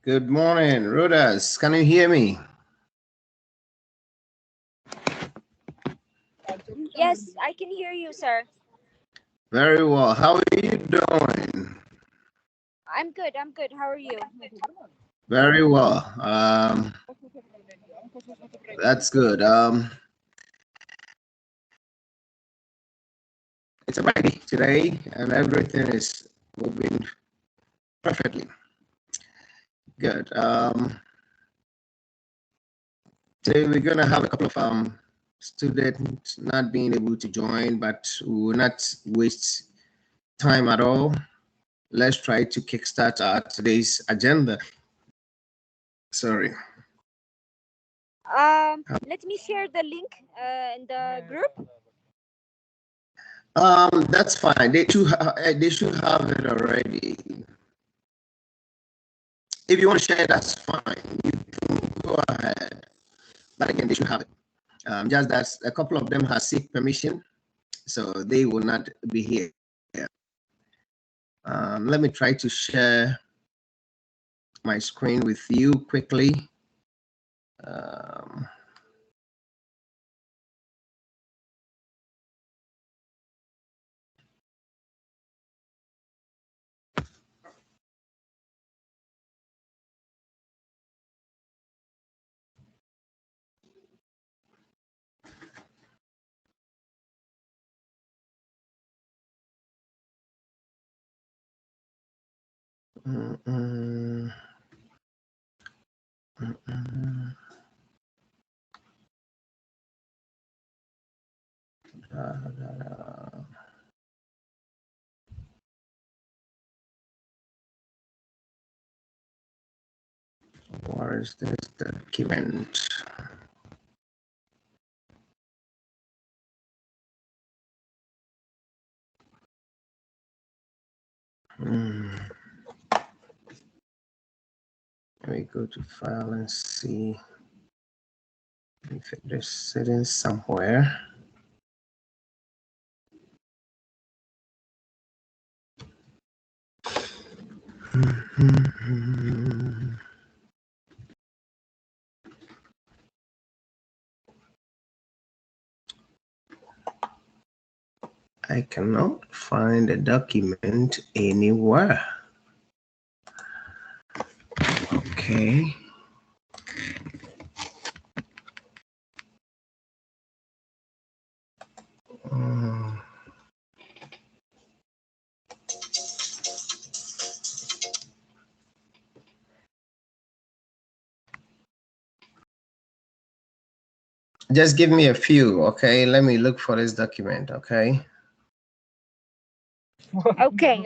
Good morning, Rodas. Can you hear me? Yes, I can hear you, sir. Very well. How are you doing? I'm good. How are you? Very well. That's good. It's a Friday today, and everything is moving perfectly. Good. Today we're gonna have a couple of students not being able to join, but we will not waste time at all. Let's try to kickstart today's agenda. Sorry. Let me share the link in the group. That's fine. They should have it already. If you want to share, that's fine. You can go ahead. But again, they should have it. Just that a couple of them have seek permission, so they will not be here. Let me try to share my screen with you quickly. What is this document? Let me go to file and see if it is sitting somewhere. I cannot find the document anywhere. Okay. Just give me a few, okay? Let me look for this document, okay? Okay.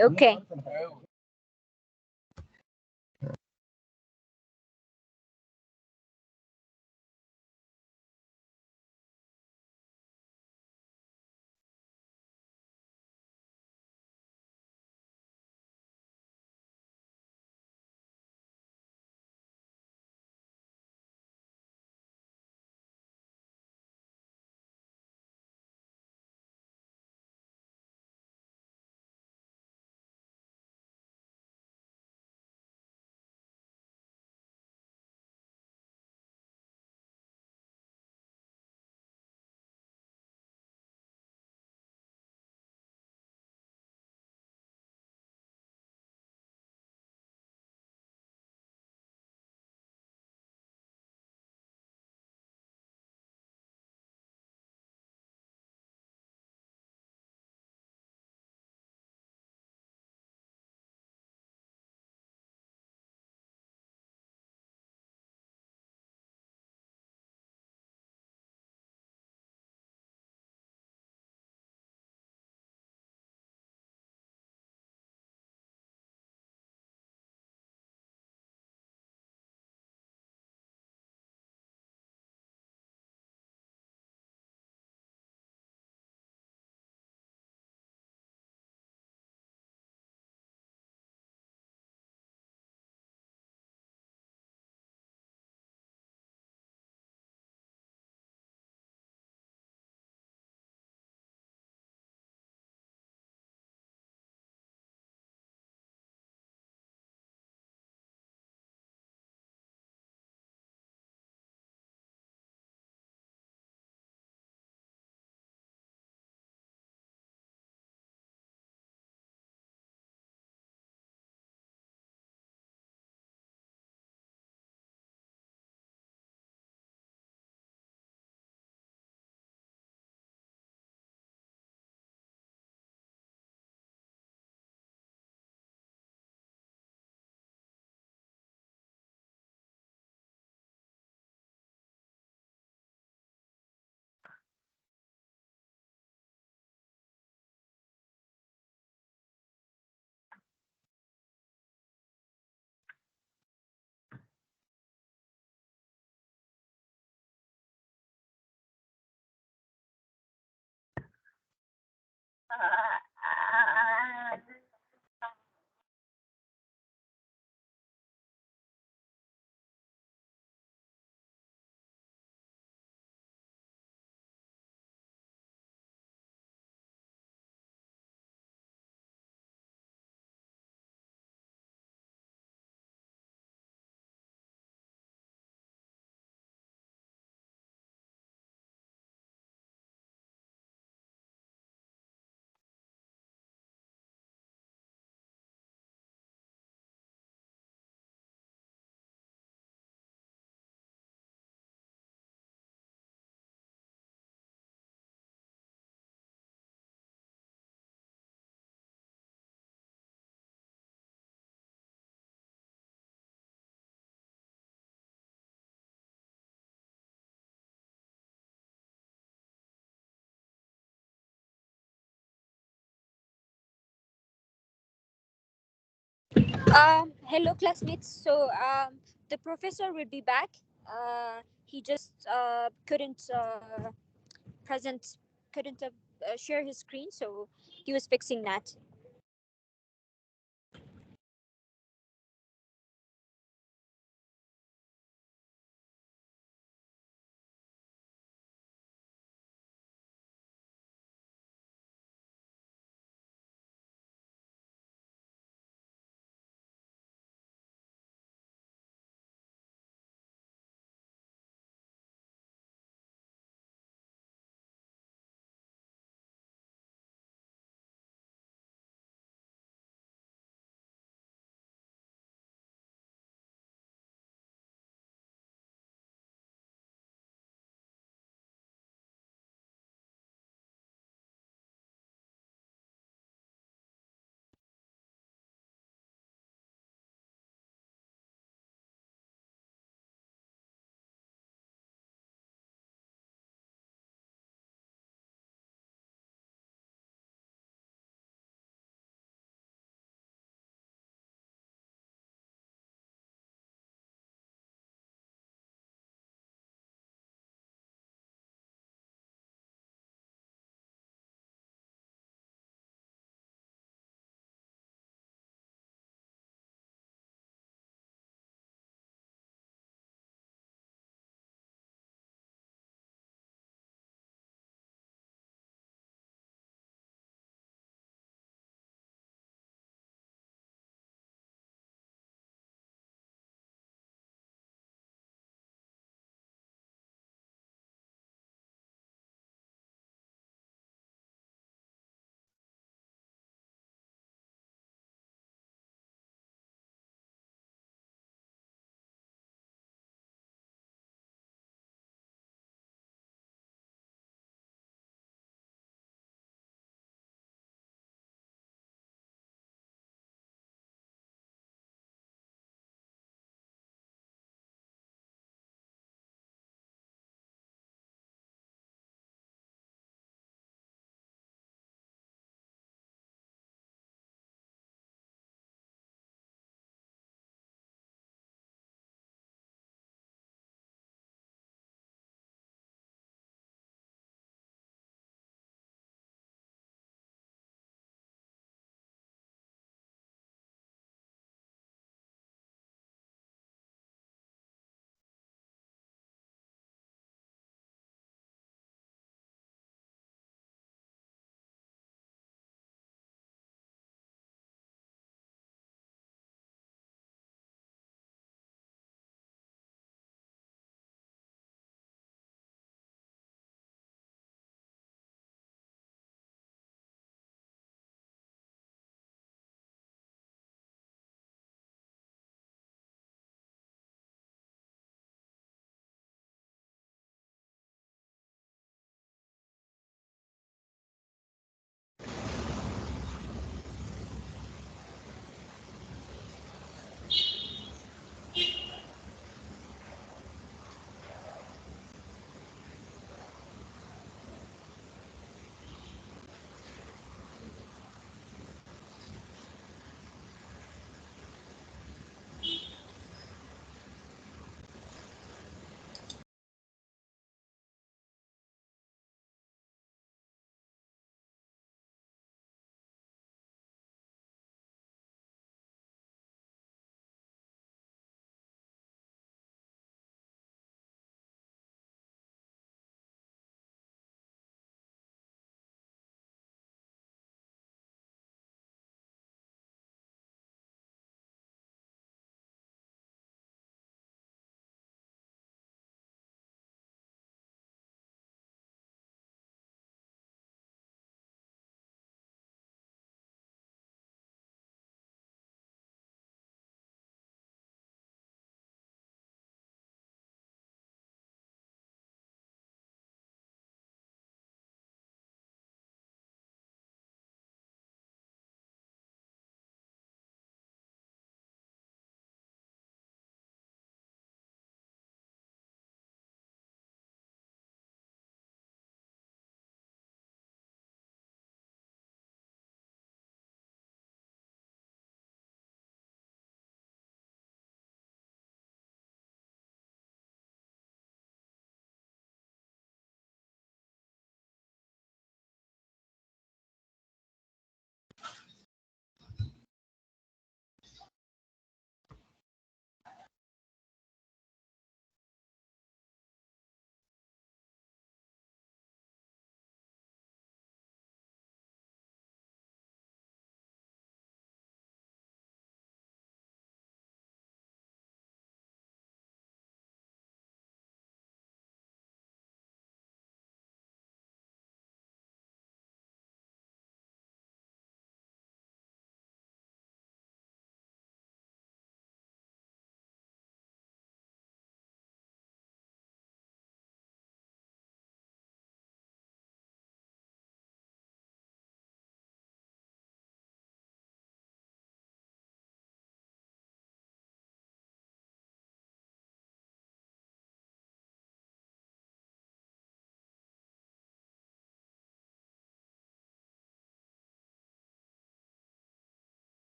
Hello, classmates. So the professor will be back. He just couldn't present, couldn't share his screen, so he was fixing that.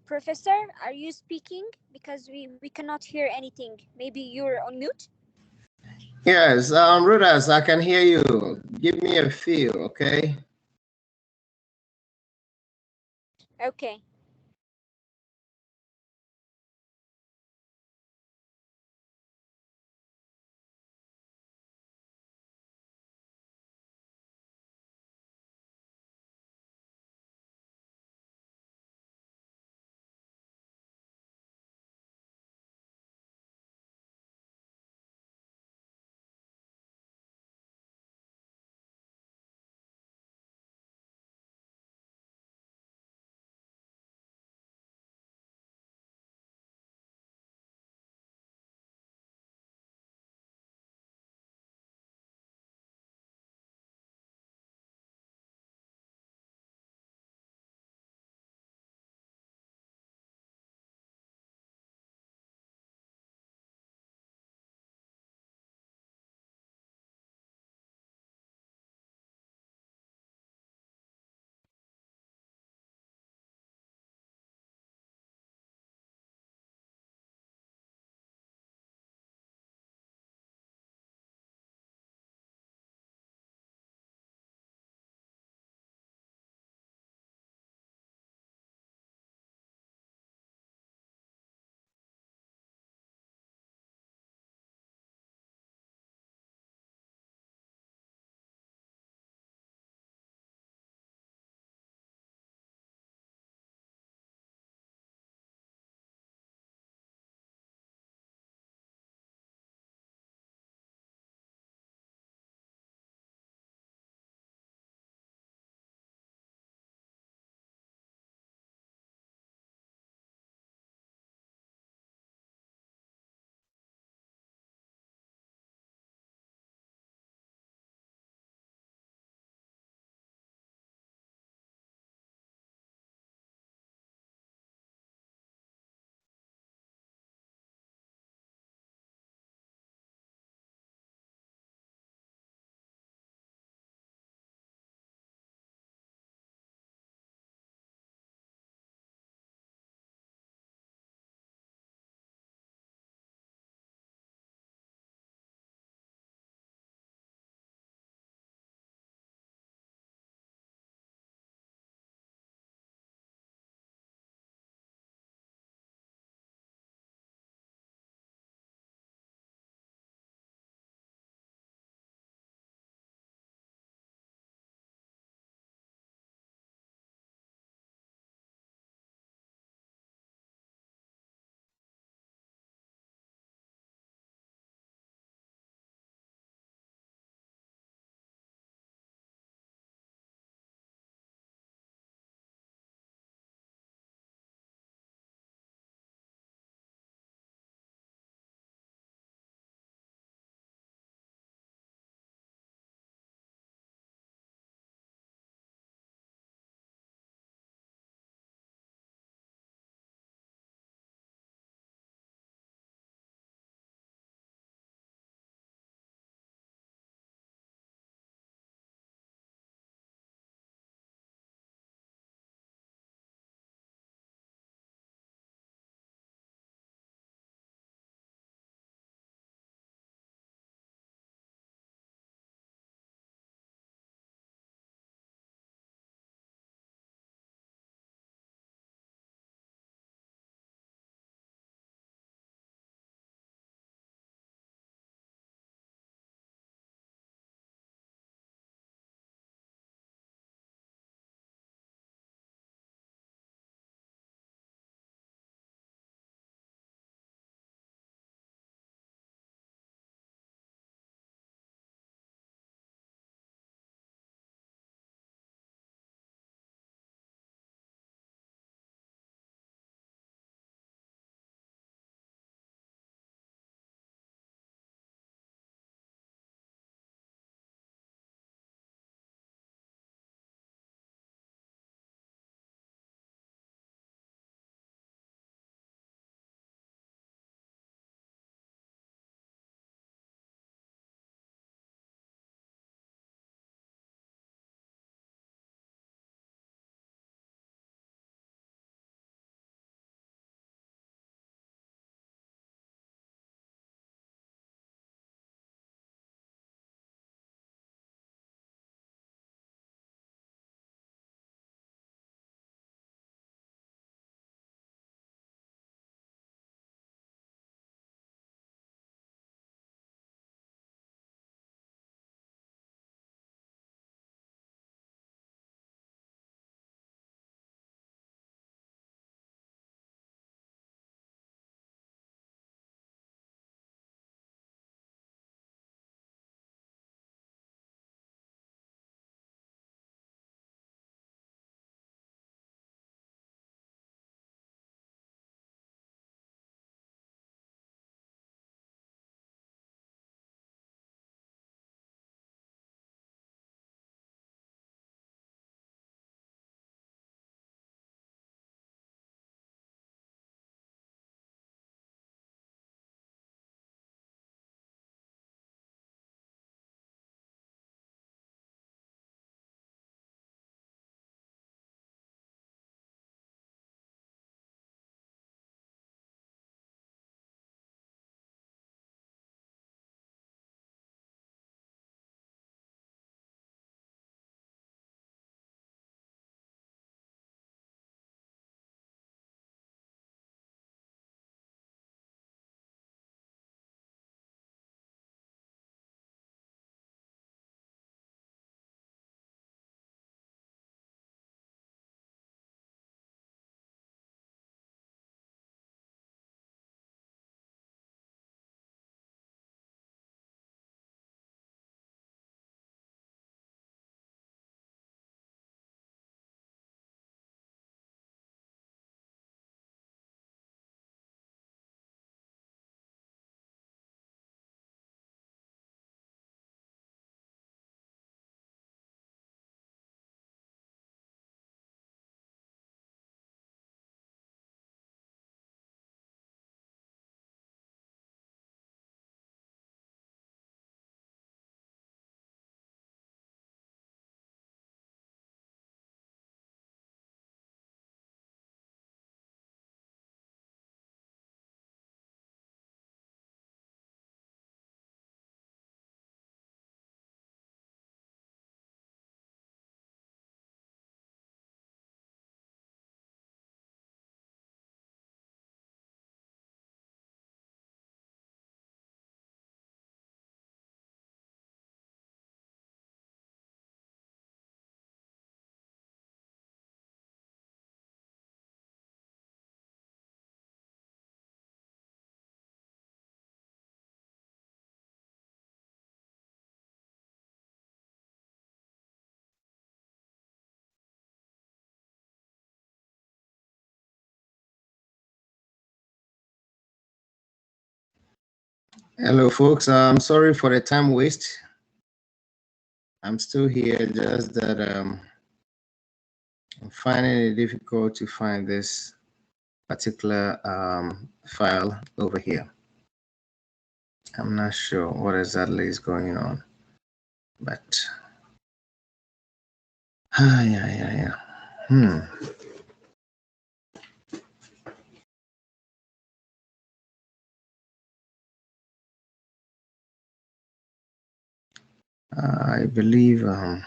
Professor, are you speaking? Because we cannot hear anything. Maybe you're on mute. Yes, Rudas, I can hear you. Give me a feel, okay? Okay. Hello, folks. I'm sorry for the time waste. I'm still here, just that I'm finding it difficult to find this particular file over here. I'm not sure what exactly is going on, but yeah. I believe I'm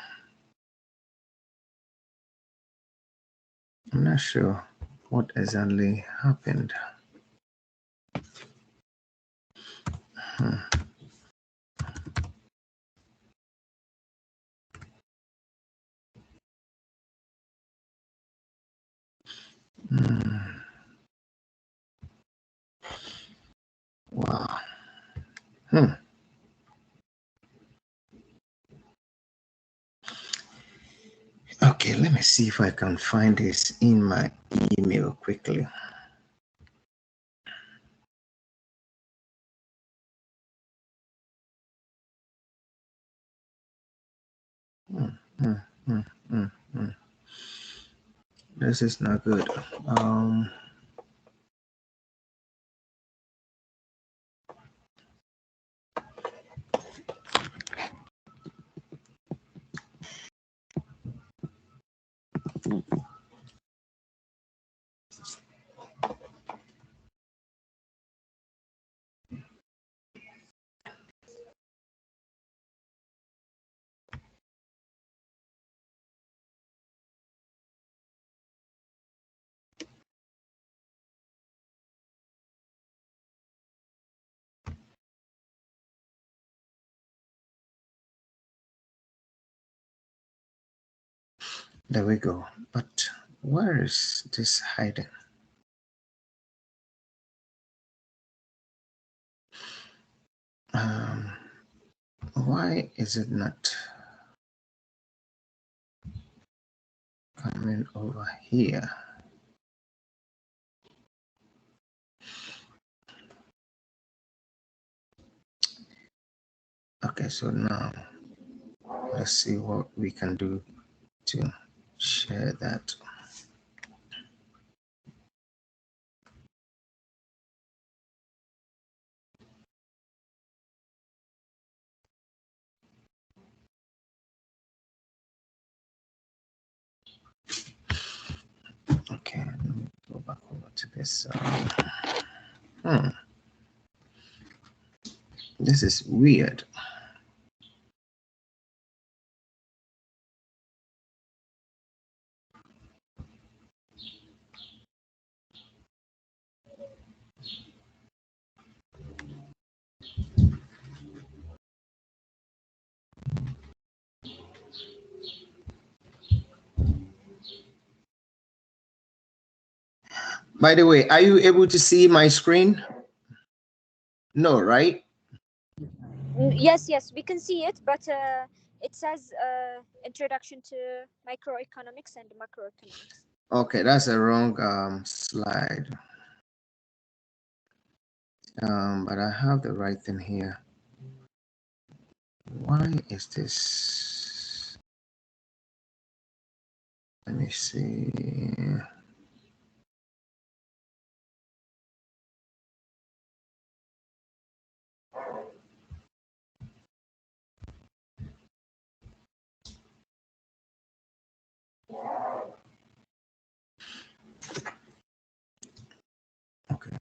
not sure what exactly happened. Wow. Okay, let me see if I can find this in my email quickly. This is not good. There we go. But where is this hiding? Why is it not coming over here? Okay, so now let's see what we can do to share that. Okay, let me go back over to this. This is weird. By the way, are you able to see my screen? No, right? Yes, we can see it, but it says introduction to microeconomics and macroeconomics. Okay, that's a wrong slide. But I have the right thing here. Why is this? Let me see. Okay,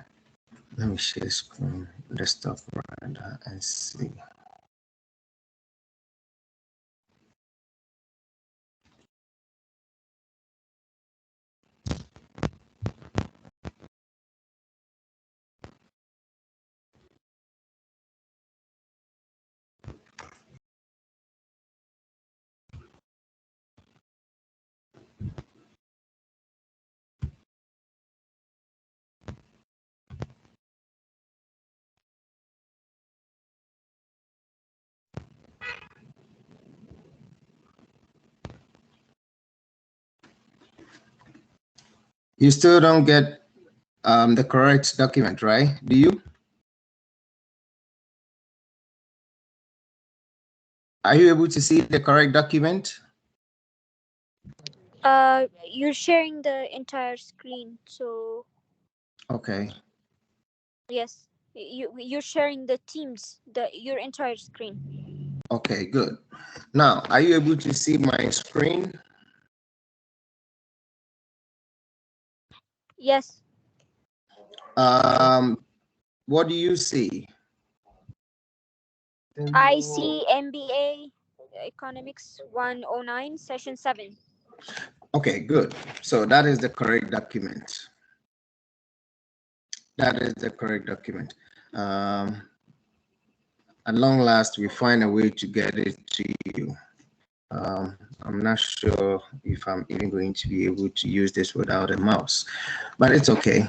let me share screen, desktop rather, and see. You still don't get the correct document, right? Do you? Are you able to see the correct document? You're sharing the entire screen, so Okay. yes, you're sharing the Teams, your entire screen. Okay, good. Now, are you able to see my screen? Yes, What do you see? I see MBA Economics 109, Session 7. Okay, good. So that is the correct document. That is the correct document. At long last, we find a way to get it to you. I'm not sure if I'm even going to be able to use this without a mouse, but it's okay.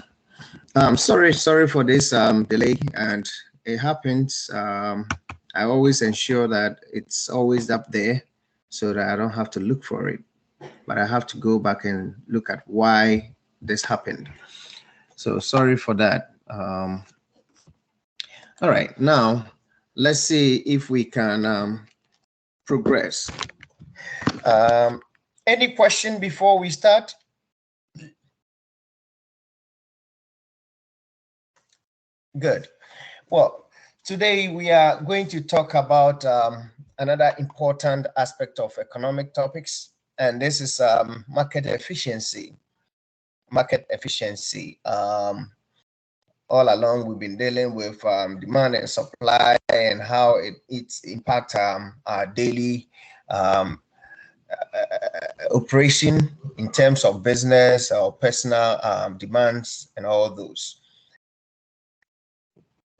Sorry for this delay, and it happens. I always ensure that it's always up there so that I don't have to look for it, but I have to go back and look at why this happened. So sorry for that. All right, now let's see if we can progress. Any question before we start? Good. Well, today we are going to talk about another important aspect of economic topics, and this is market efficiency. Market efficiency. All along, we've been dealing with demand and supply and how it's impact our daily operation in terms of business or personal demands and all those.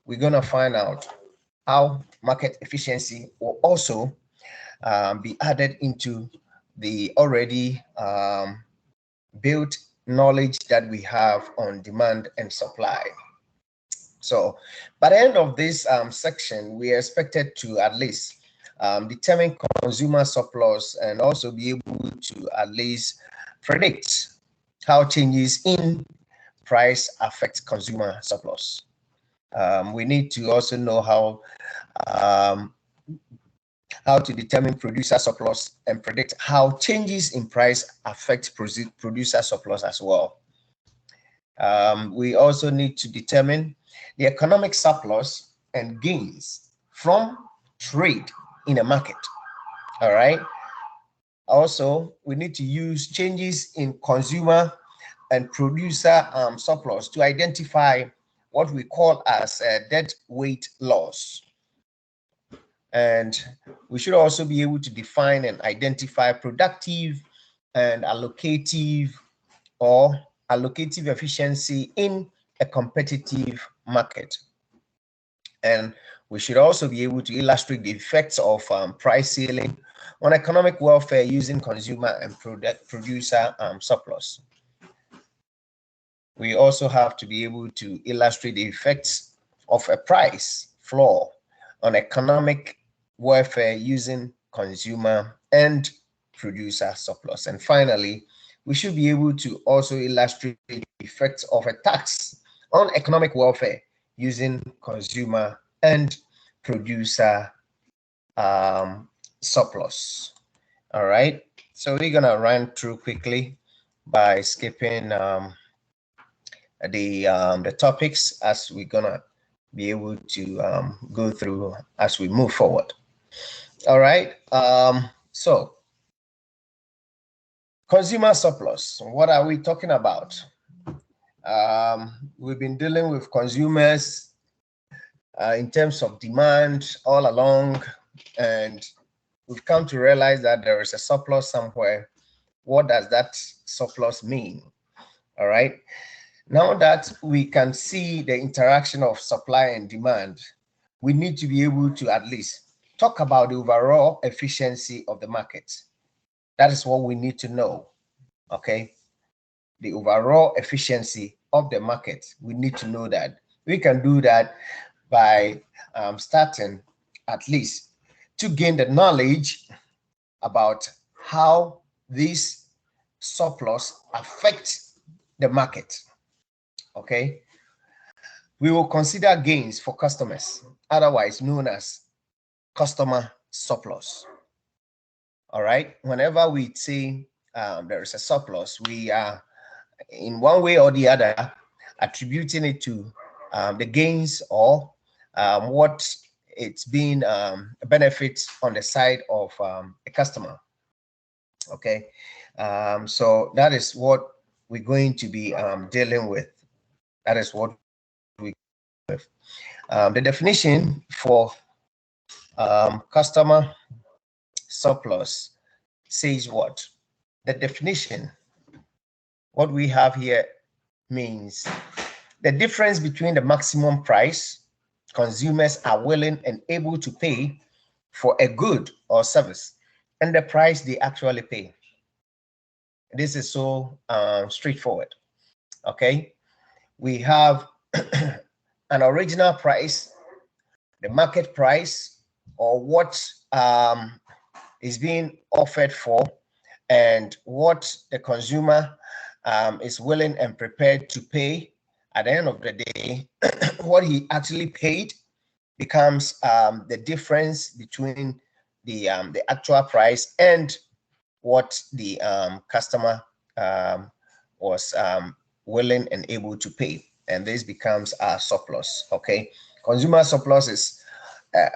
We're going to find out how market efficiency will also be added into the already built knowledge that we have on demand and supply. So by the end of this section, we are expected to at least determine consumer surplus and also be able to at least predict how changes in price affect consumer surplus. We need to also know how to determine producer surplus and predict how changes in price affect producer surplus as well. We also need to determine the economic surplus and gains from trade in a market. All right. Also, we need to use changes in consumer and producer surplus to identify what we call as deadweight loss. And we should also be able to define and identify productive and allocative efficiency in a competitive market. And we should also be able to illustrate the effects of price ceiling on economic welfare using consumer and producer surplus. We also have to be able to illustrate the effects of a price floor on economic welfare using consumer and producer surplus. And finally, we should be able to also illustrate the effects of a tax on economic welfare using consumer and producer surplus. All right, so we're gonna run through quickly by skipping the topics as we're gonna be able to go through as we move forward. All right, so consumer surplus, what are we talking about? We've been dealing with consumers in terms of demand all along, and we've come to realize that there is a surplus somewhere. What does that surplus mean? All right, now that we can see the interaction of supply and demand, we need to be able to at least talk about the overall efficiency of the market. That is what we need to know. Okay, the overall efficiency of the market, we need to know that. We can do that by starting at least to gain the knowledge about how this surplus affects the market. Okay, we will consider gains for customers, otherwise known as customer surplus. All right. Whenever we say there is a surplus, we are in one way or the other attributing it to the gains or what it's been a benefit on the side of a customer. Okay. So that is what we're going to be dealing with. That is what we with. The definition for customer surplus says what? The definition, what we have here means the difference between the maximum price consumers are willing and able to pay for a good or service and the price they actually pay. This is so straightforward. Okay, we have an original price, the market price, or what is being offered for, and what the consumer is willing and prepared to pay. At the end of the day, what he actually paid becomes the difference between the actual price and what the customer was willing and able to pay, and this becomes our surplus. Okay, consumer surplus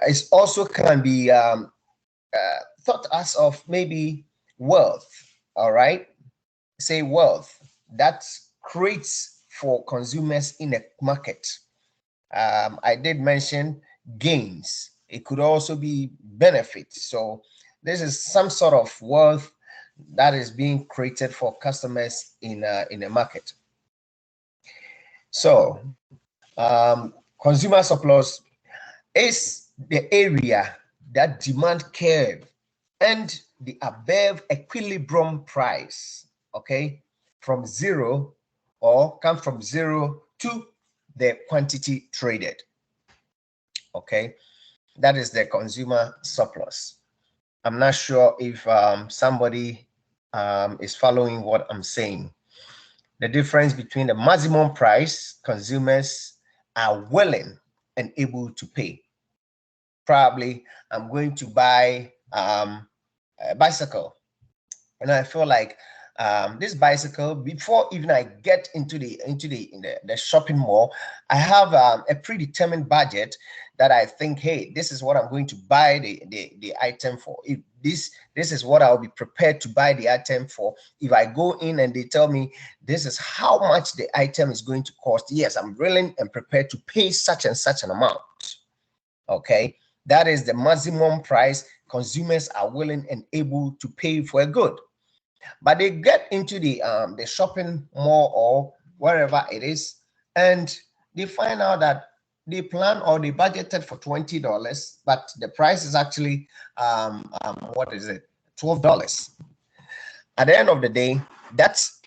is also can be thought as of maybe wealth. All right, say wealth that creates for consumers in a market. I did mention gains. It could also be benefits. So this is some sort of wealth that is being created for customers in a market. So consumer surplus is the area that demand curve and the above equilibrium price, okay, from zero or come from zero to the quantity traded. Okay, that is the consumer surplus. I'm not sure if somebody is following what I'm saying. The difference between the maximum price consumers are willing and able to pay. Probably I'm going to buy a bicycle, and I feel like this bicycle, before even I get into the shopping mall, I have a predetermined budget that I think, hey, this is what I'm going to buy the item for. If this is what I'll be prepared to buy the item for. If I go in and they tell me this is how much the item is going to cost, yes, I'm willing and prepared to pay such and such an amount. Okay, that is the maximum price consumers are willing and able to pay for a good. But they get into the shopping mall or wherever it is, and they find out that they plan or they budgeted for $20, but the price is actually what is it, $12. At the end of the day, that's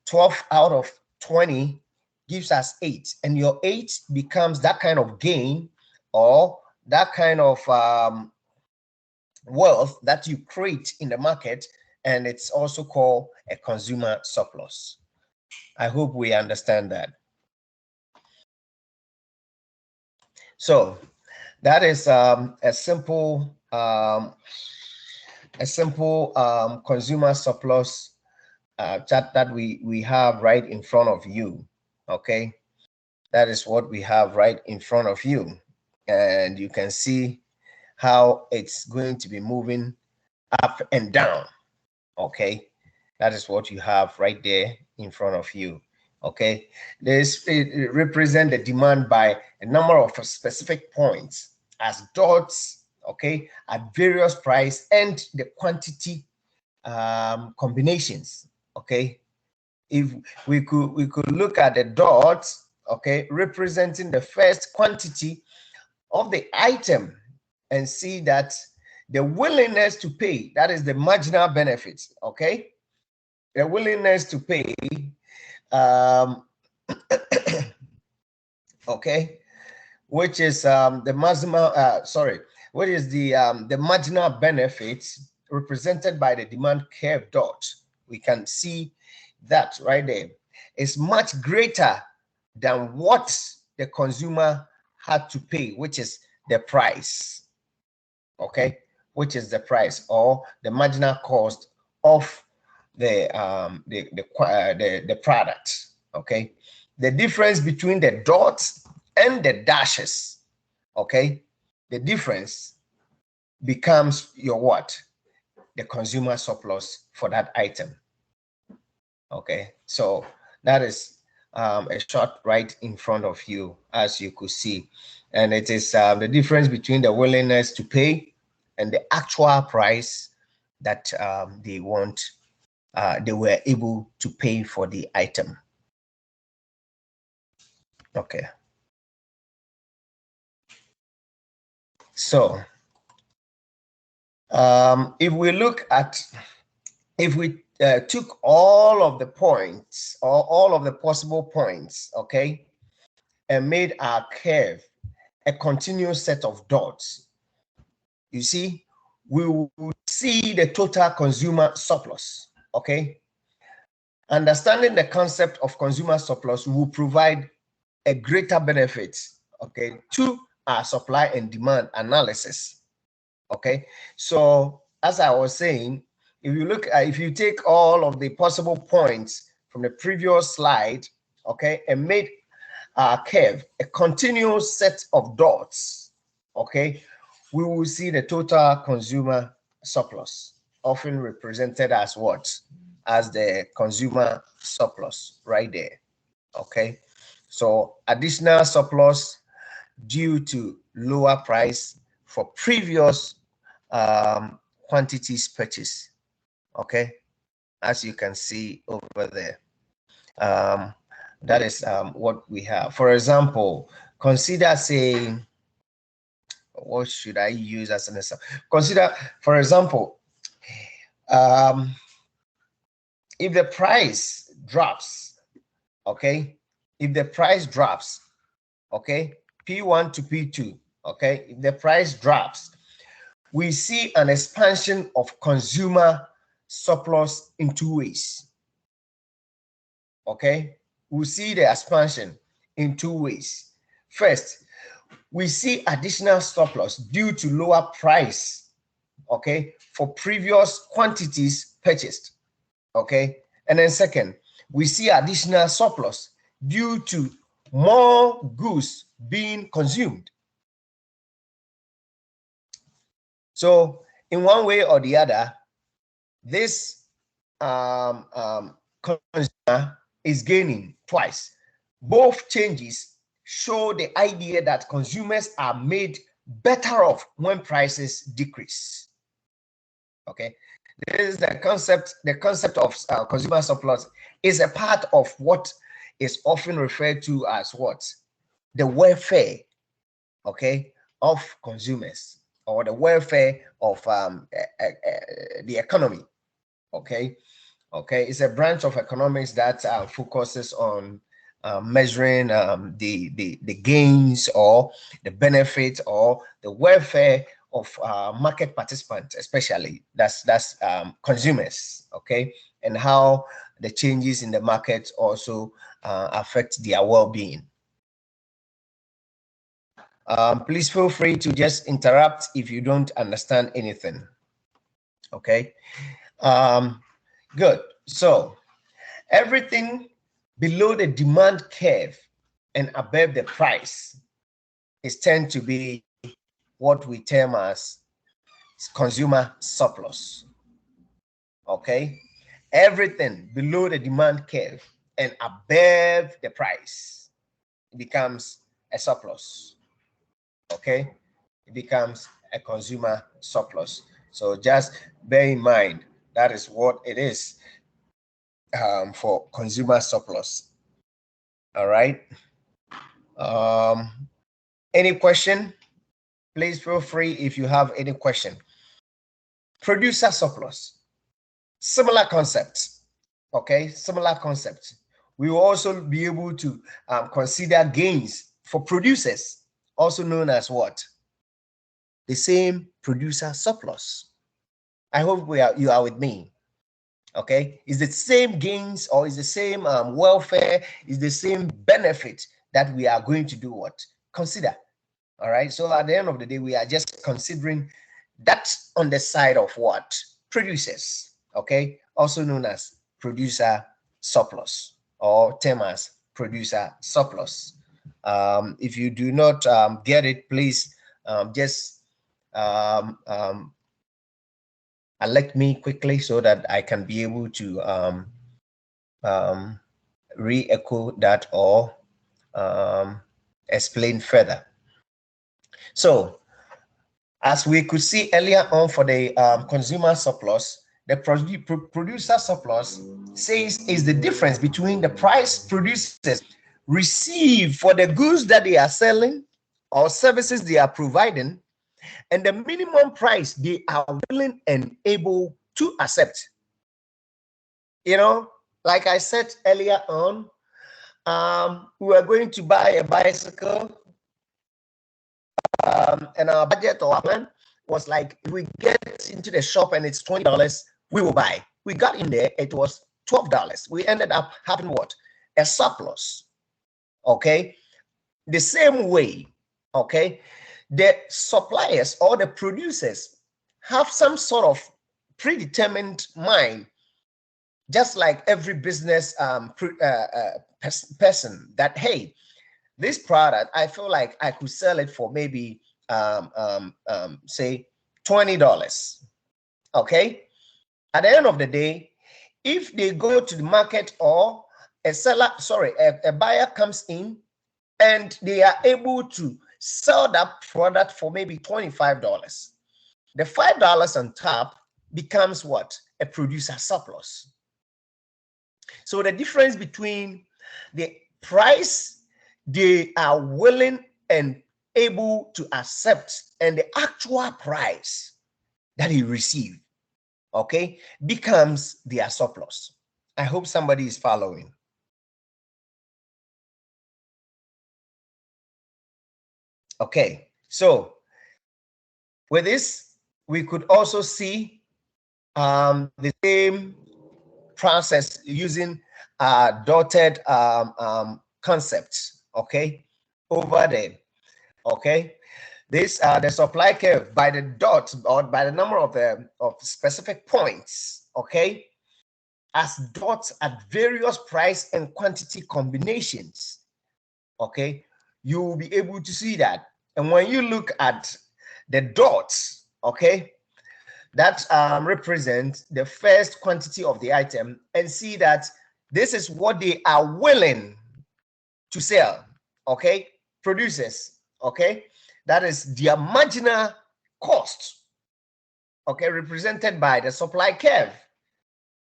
12 out of 20 gives us 8, and your 8 becomes that kind of gain or that kind of wealth that you create in the market, and it's also called a consumer surplus. I hope we understand that. So that is a simple consumer surplus chart that we have right in front of you. Okay, that is what we have right in front of you, and you can see how it's going to be moving up and down. Okay, that is what you have right there in front of you. Okay, it represent the demand by a number of specific points as dots, okay, at various price and the quantity combinations. Okay, if we could look at the dots, okay, representing the first quantity of the item and see that the willingness to pay, that is the marginal benefits. Okay, the willingness to pay okay, which is the maximum what is the marginal benefits represented by the demand curve dot. We can see that right there is much greater than what the consumer had to pay, which is the price. Okay, which is the price or the marginal cost of the product. Okay, the difference between the dots and the dashes, okay, the difference becomes your what? The consumer surplus for that item. Okay, so that is a shot right in front of you, as you could see, and it is the difference between the willingness to pay and the actual price that they were able to pay for the item. Okay, so if we look at, if we took all of the points or all of the possible points, okay, and made our curve a continuous set of dots, you see, we will see the total consumer surplus. Okay, understanding the concept of consumer surplus will provide a greater benefit, okay, to our supply and demand analysis. Okay, so as I was saying, if you look at, if you take all of the possible points from the previous slide, okay, and made our curve a continuous set of dots, okay, we will see the total consumer surplus, often represented as what? As the consumer surplus right there. Okay, so additional surplus due to lower price for previous quantities purchased. Okay, as you can see over there, that is what we have. For example, consider, say, what should I use as an example? Consider, for example, if the price drops, okay, if the price drops, okay, P1 to P2, okay, if the price drops, we see an expansion of consumer surplus in two ways. Okay, we see the expansion in two ways. First, we see additional surplus due to lower price, okay, for previous quantities purchased. Okay, and then second, we see additional surplus due to more goods being consumed. So in one way or the other, this consumer is gaining twice. Both changes show the idea that consumers are made better off when prices decrease. Okay, this is the concept. The concept of consumer surplus is a part of what is often referred to as what? The welfare, okay, of consumers, or the welfare of the economy. Okay, it's a branch of economics that focuses on measuring the gains or the benefit or the welfare of market participants, especially that's consumers. Okay, and how the changes in the market also affect their well-being. Please feel free to just interrupt if you don't understand anything. Okay, good. So everything below the demand curve and above the price is tend to be what we term as consumer surplus. Okay, everything below the demand curve and above the price becomes a surplus. Okay, it becomes a consumer surplus. So just bear in mind that is what it is for consumer surplus. All right. Any question? Please feel free if you have any question. Producer surplus, similar concepts. Okay, similar concepts. We will also be able to consider gains for producers, also known as what? The same producer surplus. I hope you are with me. Okay, is the same gains or is the same welfare, is the same benefit that we are going to do what? Consider. All right, so at the end of the day, we are just considering That's on the side of what? Producers, okay? Also known as producer surplus, or term as producer surplus. If you do not get it, please just elect me quickly so that I can be able to re-echo that or explain further. So, as we could see earlier on for the consumer surplus, the producer surplus says is the difference between the price producers receive for the goods that they are selling or services they are providing and the minimum price they are willing and able to accept. You know, like I said earlier on, we were going to buy a bicycle, and our budget or our plan was like, if we get into the shop and it's $20, we will buy. We got in there, it was $12. We ended up having what? A surplus. Okay, the same way, okay, the suppliers or the producers have some sort of predetermined mind, just like every business person, that hey, this product, I feel like I could sell it for maybe say $20. Okay, at the end of the day, if they go to the market or a buyer comes in and they are able to sell that product for maybe $25, the $5 on top becomes what? A producer surplus. So the difference between the price they are willing and able to accept and the actual price that he received, okay, becomes their surplus. I hope somebody is following. Okay, so with this, we could also see the same process using dotted concepts, okay, over there. Okay, this the supply curve by the dot or by the number of specific points, okay, as dots at various price and quantity combinations. Okay, you will be able to see that. And when you look at the dots, okay, that represents the first quantity of the item, and see that this is what they are willing to sell, okay, producers, okay, that is their marginal cost, okay, represented by the supply curve.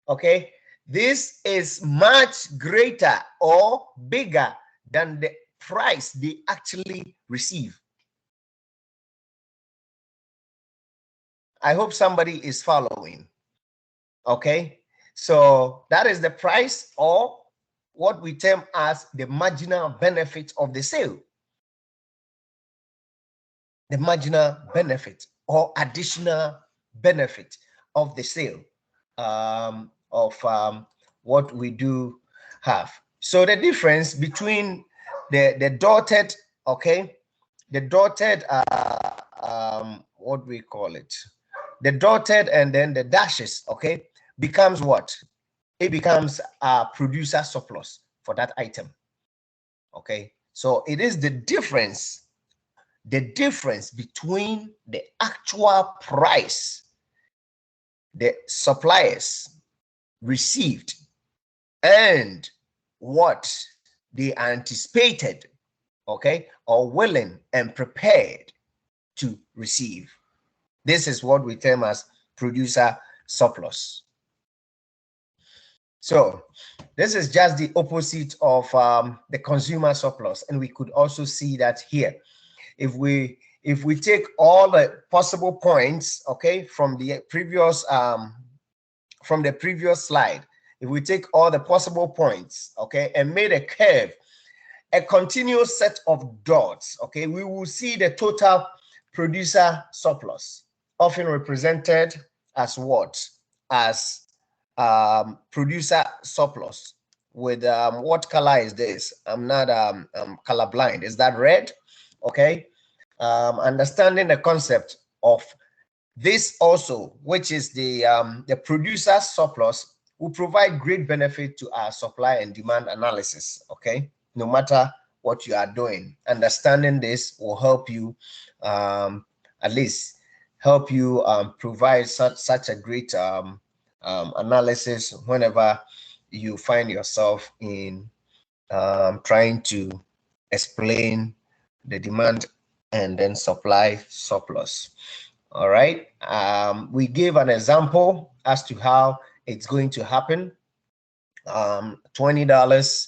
Okay, this is much greater or bigger than the price they actually receive. I hope somebody is following. Okay, so that is the price, or what we term as the marginal benefit of the sale. The marginal benefit or additional benefit of the sale of what we do have. So the difference between the dotted, okay, the dotted, what we call it, the dotted and then the dashes, okay, becomes what? It becomes a producer surplus for that item. Okay, so it is the difference between the actual price the suppliers received and what they anticipated, okay, or willing and prepared to receive. This is what we term as producer surplus. So this is just the opposite of the consumer surplus, and we could also see that here. If we take all the possible points, okay, from the previous slide, if we take all the possible points, okay, and made a curve, a continuous set of dots, okay, we will see the total producer surplus, often represented as what? As producer surplus with what color is this? I'm not colorblind. Is that red? Okay. Understanding the concept of This also, which is the producer surplus, will provide great benefit to our supply and demand analysis. Okay, no matter what you are doing, understanding this will help you, at least help you provide such a great analysis whenever you find yourself in trying to explain the demand and then supply surplus. All right, we gave an example as to how it's going to happen. $20,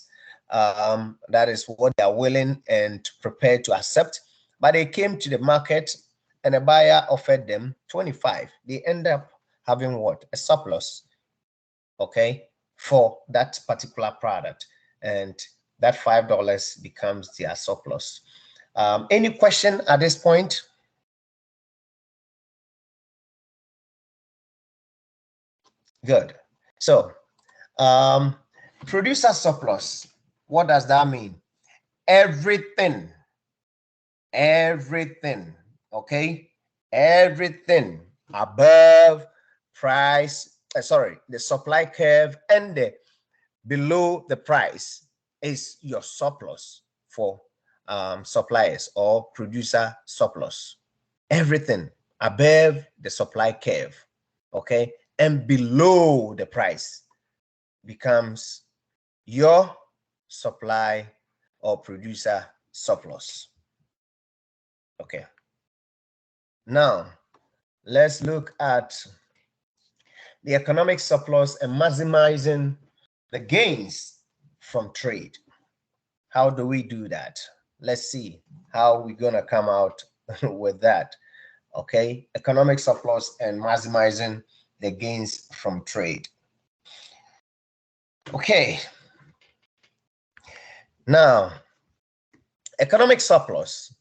that is what they are willing and prepared to accept, but they came to the market and a buyer offered them 25. They end up having what? A surplus, okay, for that particular product, and that $5 becomes their surplus. Any question at this point? Good. So producer surplus, what does that mean? Everything, okay, everything above price, the supply curve and below the price is your surplus for suppliers or producer surplus. Everything above the supply curve, okay, and below the price becomes your supply or producer surplus. Okay, now let's look at the economic surplus and maximizing the gains from trade. How do we do that? Let's see how we're gonna come out with that. Okay, economic surplus and maximizing the gains from trade. Okay, now economic surplus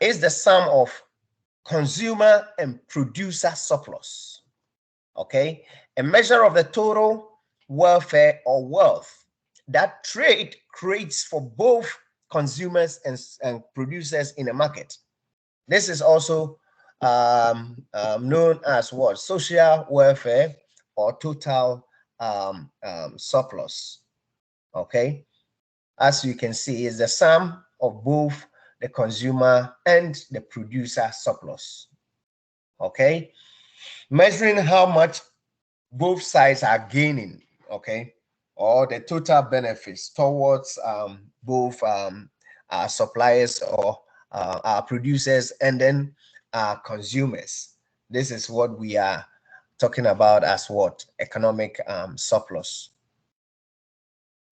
is the sum of consumer and producer surplus. Okay, a measure of the total welfare or wealth that trade creates for both consumers and producers in a market. This is also known as what? Social welfare or total surplus. Okay, as you can see, is the sum of both the consumer and the producer surplus. Okay, measuring how much both sides are gaining, okay, or the total benefits towards both our suppliers or our producers and then our consumers. This is what we are talking about as what? Economic surplus.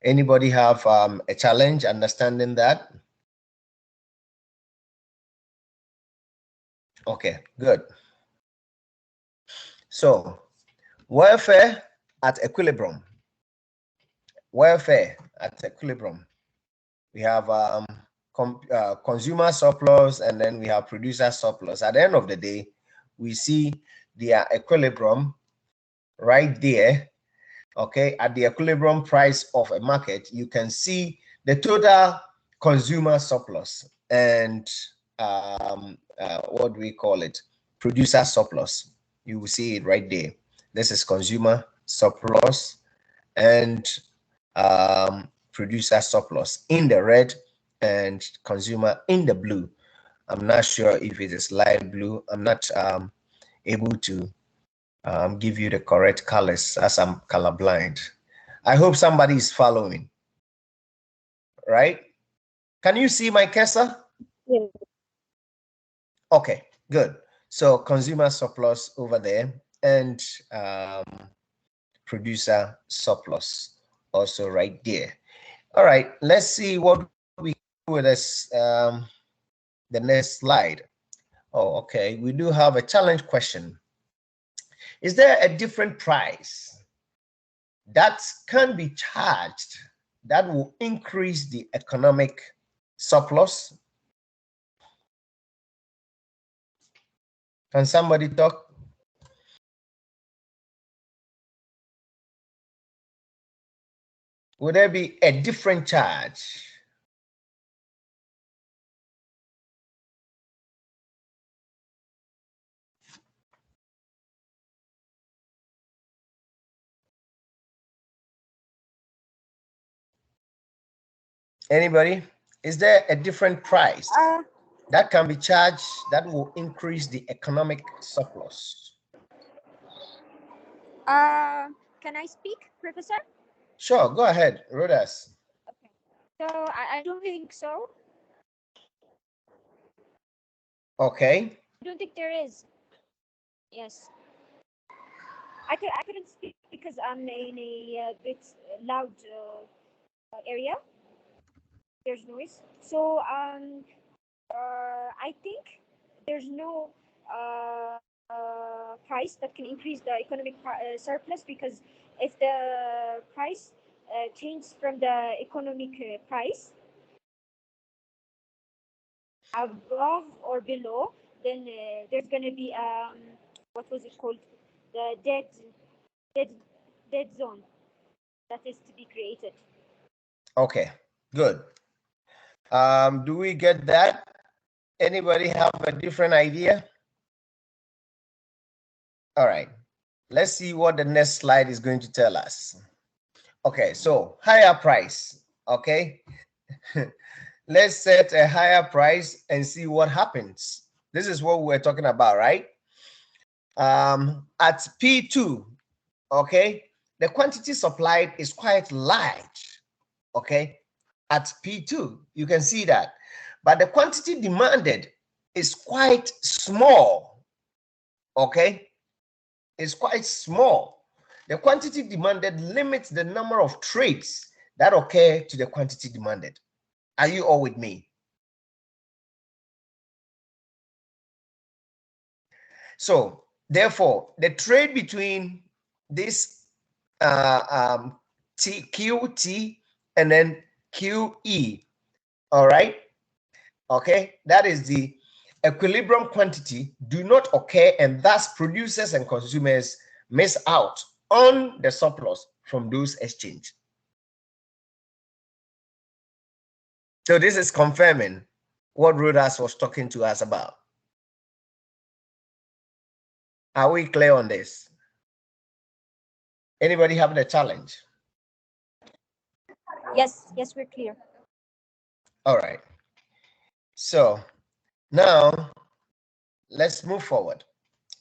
Anybody have a challenge understanding that? Okay, good. So welfare at equilibrium. Welfare at equilibrium. We have consumer surplus and then we have producer surplus. At the end of the day, we see their equilibrium right there. Okay, at the equilibrium price of a market, you can see the total consumer surplus and what do we call it? Producer surplus. You will see it right there. This is consumer surplus and producer surplus in the red and consumer in the blue. I'm not sure if it is light blue. I'm not able to give you the correct colors as I'm colorblind. I hope somebody is following. Right? Can you see my cursor? Yeah. Okay, good. So consumer surplus over there and producer surplus also right there. All right, let's see what we do with this the next slide. Oh, okay, we do have a challenge question. Is there a different price that can be charged that will increase the economic surplus? Can somebody talk? Would there be a different charge? Anybody? Is there a different price Uh, that can be charged that will increase the economic surplus? can I speak, Professor? Sure, go ahead, Rodas. Okay. So I don't think so. Okay. I don't think there is. Yes. I couldn't speak because I'm in a bit loud area. There's noise. So I think there's no price that can increase the economic surplus, because if the price changes from the economic price above or below, then there's going to be what was it called, the dead dead zone that is to be created. Okay, good. Do we get that? Anybody have a different idea? All right, let's see what the next slide is going to tell us. Okay, so higher price. Okay, let's set a higher price and see what happens. This is what we're talking about, right? At P2, okay, the quantity supplied is quite large, okay, at P2, you can see that, but the quantity demanded is quite small, okay, it's quite small. The quantity demanded limits the number of trades that occur to the quantity demanded. Are you all with me? So therefore, the trade between this QT and then QE, all right, okay, that is the equilibrium quantity, do not occur, and thus producers and consumers miss out on the surplus from those exchange. So this is confirming what Rodas was talking to us about. Are we clear on this? Anybody having a challenge? Yes, we're clear. All right. So now let's move forward.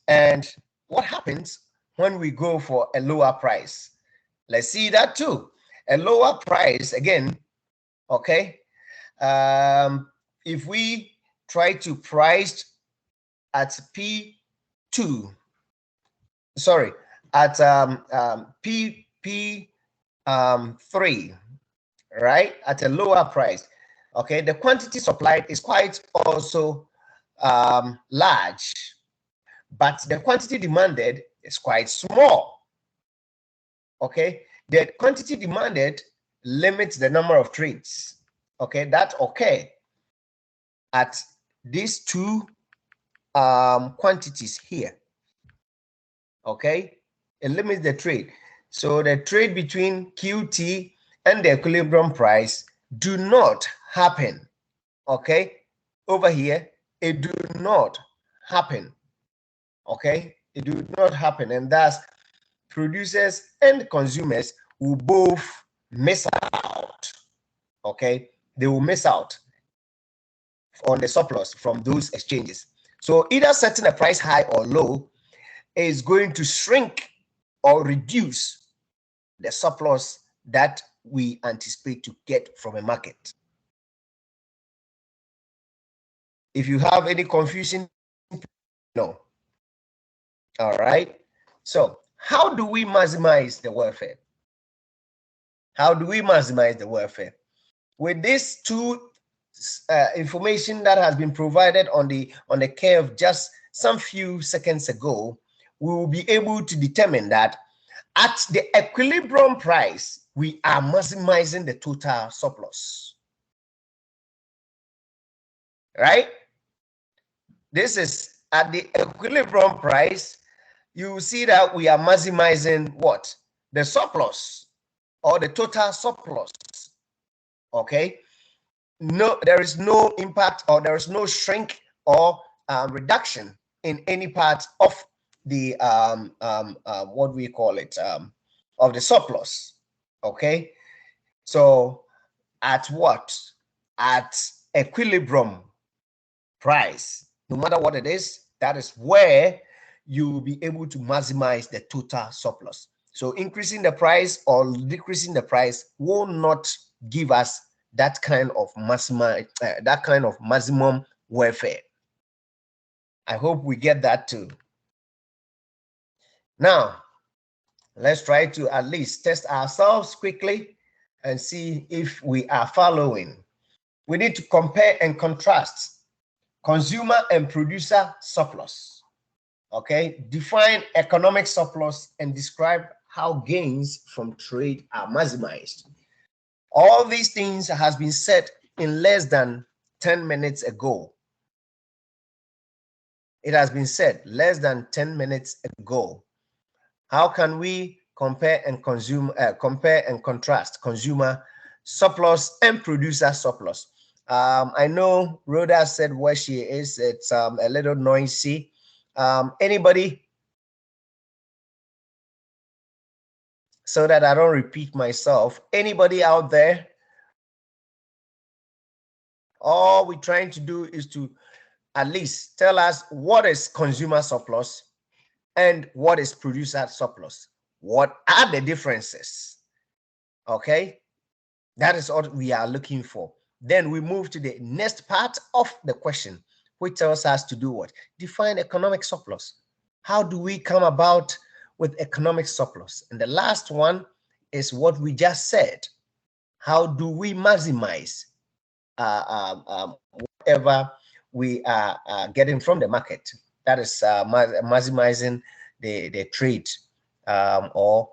And what happens when we go for a lower price? Let's see that too. A lower price again, okay? If we try to price at P2, sorry, at P3, right, at a lower price, okay, the quantity supplied is quite also large, but the quantity demanded is quite small, okay. The quantity demanded limits the number of trades, okay, that occur at these two quantities here, okay. It limits the trade. So the trade between QT and the equilibrium price do not happen, okay. Over here, it do not happen, okay. It do not happen, and thus producers and consumers will both miss out, okay. They will miss out on the surplus from those exchanges. So either setting a price high or low is going to shrink or reduce the surplus that we anticipate to get from a market. If you have any confusion, no. All right. So how do we maximize the welfare? How do we maximize the welfare? With these two information that has been provided on the curve just some few seconds ago, we will be able to determine that at the equilibrium price, we are maximizing the total surplus, right? This is at the equilibrium price. You see that we are maximizing what? The surplus or the total surplus, okay? No, there is no impact or there is no shrink or reduction in any part of the what we call it of the surplus, okay. So at what? At equilibrium price. No matter what it is, that is where you will be able to maximize the total surplus. So increasing the price or decreasing the price will not give us that kind of maximum welfare. I hope we get that too. Now, let's try to at least test ourselves quickly and see if we are following. We need to compare and contrast consumer and producer surplus. Okay, define economic surplus and describe how gains from trade are maximized. All these things has been said in less than 10 minutes ago. It has been said less than 10 minutes ago. How can we compare and contrast consumer surplus and producer surplus? I know Rhoda said where she is. It's a little noisy. Anybody? So that I don't repeat myself. Anybody out there? All we're trying to do is to at least tell us what is consumer surplus and what is producer surplus. What are the differences? Okay, that is what we are looking for. Then we move to the next part of the question, which tells us to do what? Define economic surplus. How do we come about with economic surplus? And the last one is what we just said. How do we maximize whatever we are getting from the market? That is maximizing the trade or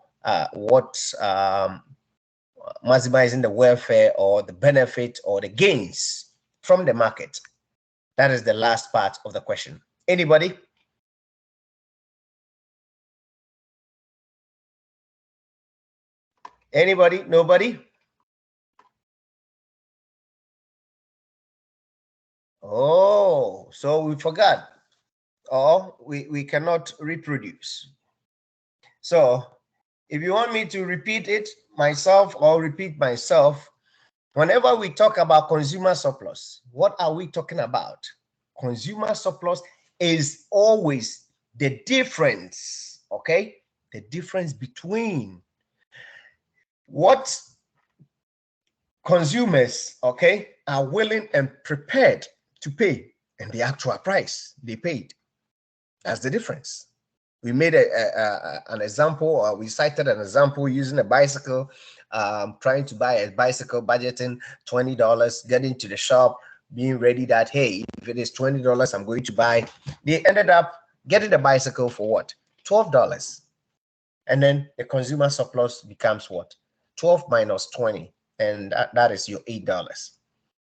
maximizing the welfare or the benefit or the gains from the market. That is the last part of the question. Anybody? Anybody? Nobody? Oh, so we forgot, or we cannot reproduce. So if you want me to repeat it myself or repeat myself, whenever we talk about consumer surplus, what are we talking about? Consumer surplus is always the difference, okay? The difference between what consumers, okay, are willing and prepared to pay and the actual price they paid. That's the difference. We made an example, or we cited an example using a bicycle, trying to buy a bicycle, budgeting $20, getting to the shop, being ready that, hey, if it is $20, I'm going to buy. They ended up getting the bicycle for what? $12. And then the consumer surplus becomes what? 12 minus 20. And that is your $8.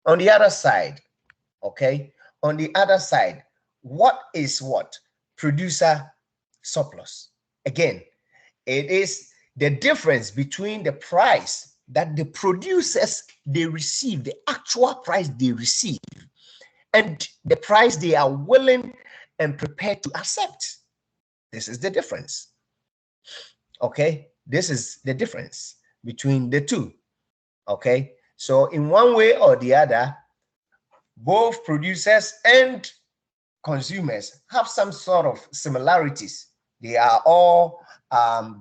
On the other side, okay, on the other side, what is what? Producer surplus. Again, it is the difference between the price that the producers they receive, the actual price they receive, and the price they are willing and prepared to accept. This is the difference. Okay, this is the difference between the two. Okay, so in one way or the other, both producers and consumers have some sort of similarities. They are all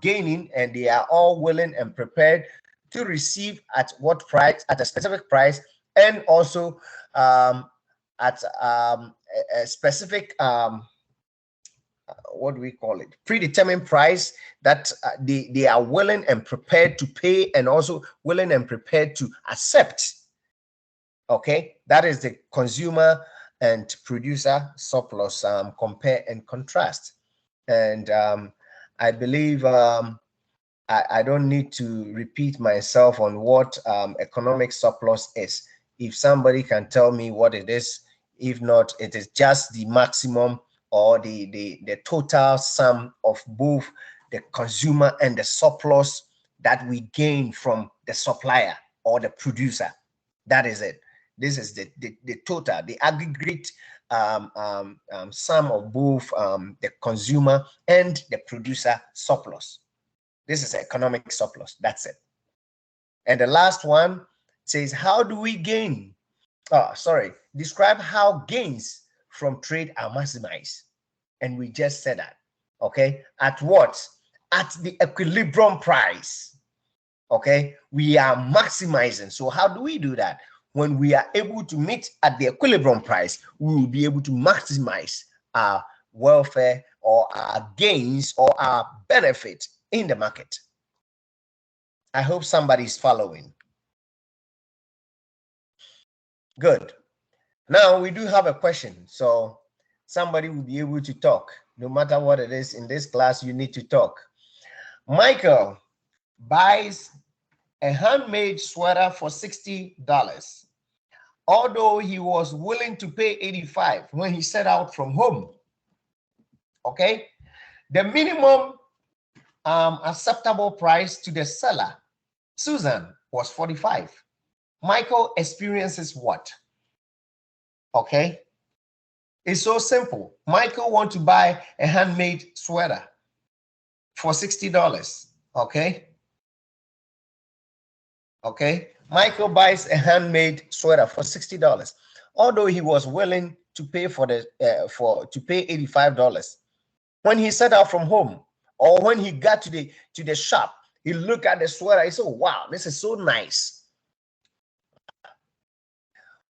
gaining, and they are all willing and prepared to receive at what price, at a specific price, and also at a specific what do we call it, predetermined price that they are willing and prepared to pay, and also willing and prepared to accept. Okay, that is the consumer and producer surplus, compare and contrast. And I believe I don't need to repeat myself on what economic surplus is. If somebody can tell me what it is, if not, it is just the maximum or the total sum of both the consumer and the surplus that we gain from the supplier or the producer. That is it. This is the total, the aggregate sum of both the consumer and the producer surplus. This is economic surplus. That's it. And the last one says, how do we gain? Describe how gains from trade are maximized. And we just said that. Okay, at what? At the equilibrium price. Okay, we are maximizing. So how do we do that? When we are able to meet at the equilibrium price, we will be able to maximize our welfare or our gains or our benefit in the market. I hope somebody is following. Good. Now we do have a question, so somebody will be able to talk. No matter what it is in this class, you need to talk. Michael buys a handmade sweater for $60, although he was willing to pay $85 when he set out from home. Okay, the minimum acceptable price to the seller, Susan, was $45. Michael experiences what? Okay, it's so simple. Michael wants to buy a handmade sweater for $60. Okay, Michael buys a handmade sweater for $60, although he was willing to pay pay $85. When he set out from home, or when he got to the shop, he looked at the sweater. He said, "Oh, wow, this is so nice."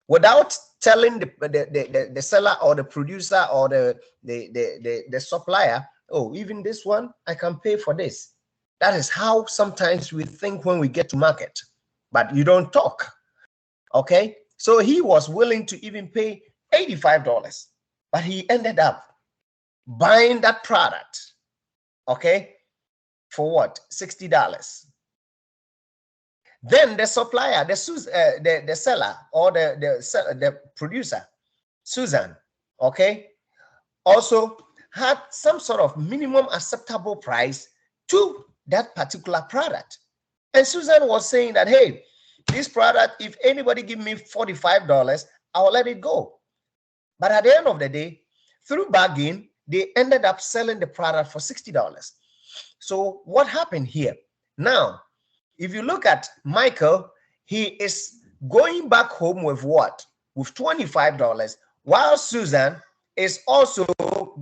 Without telling the seller or the producer or the supplier, "Oh, even this one, I can pay for this." That is how sometimes we think when we get to market, but you don't talk. Okay, so he was willing to even pay $85, but he ended up buying that product, okay, for what? $60. Then the supplier, the seller or the producer, Susan, okay, also had some sort of minimum acceptable price to that particular product. And Susan was saying that, hey, this product, if anybody give me $45, I'll let it go. But at the end of the day, through bargain, they ended up selling the product for $60. So what happened here? Now, if you look at Michael, he is going back home with what? With $25, while Susan is also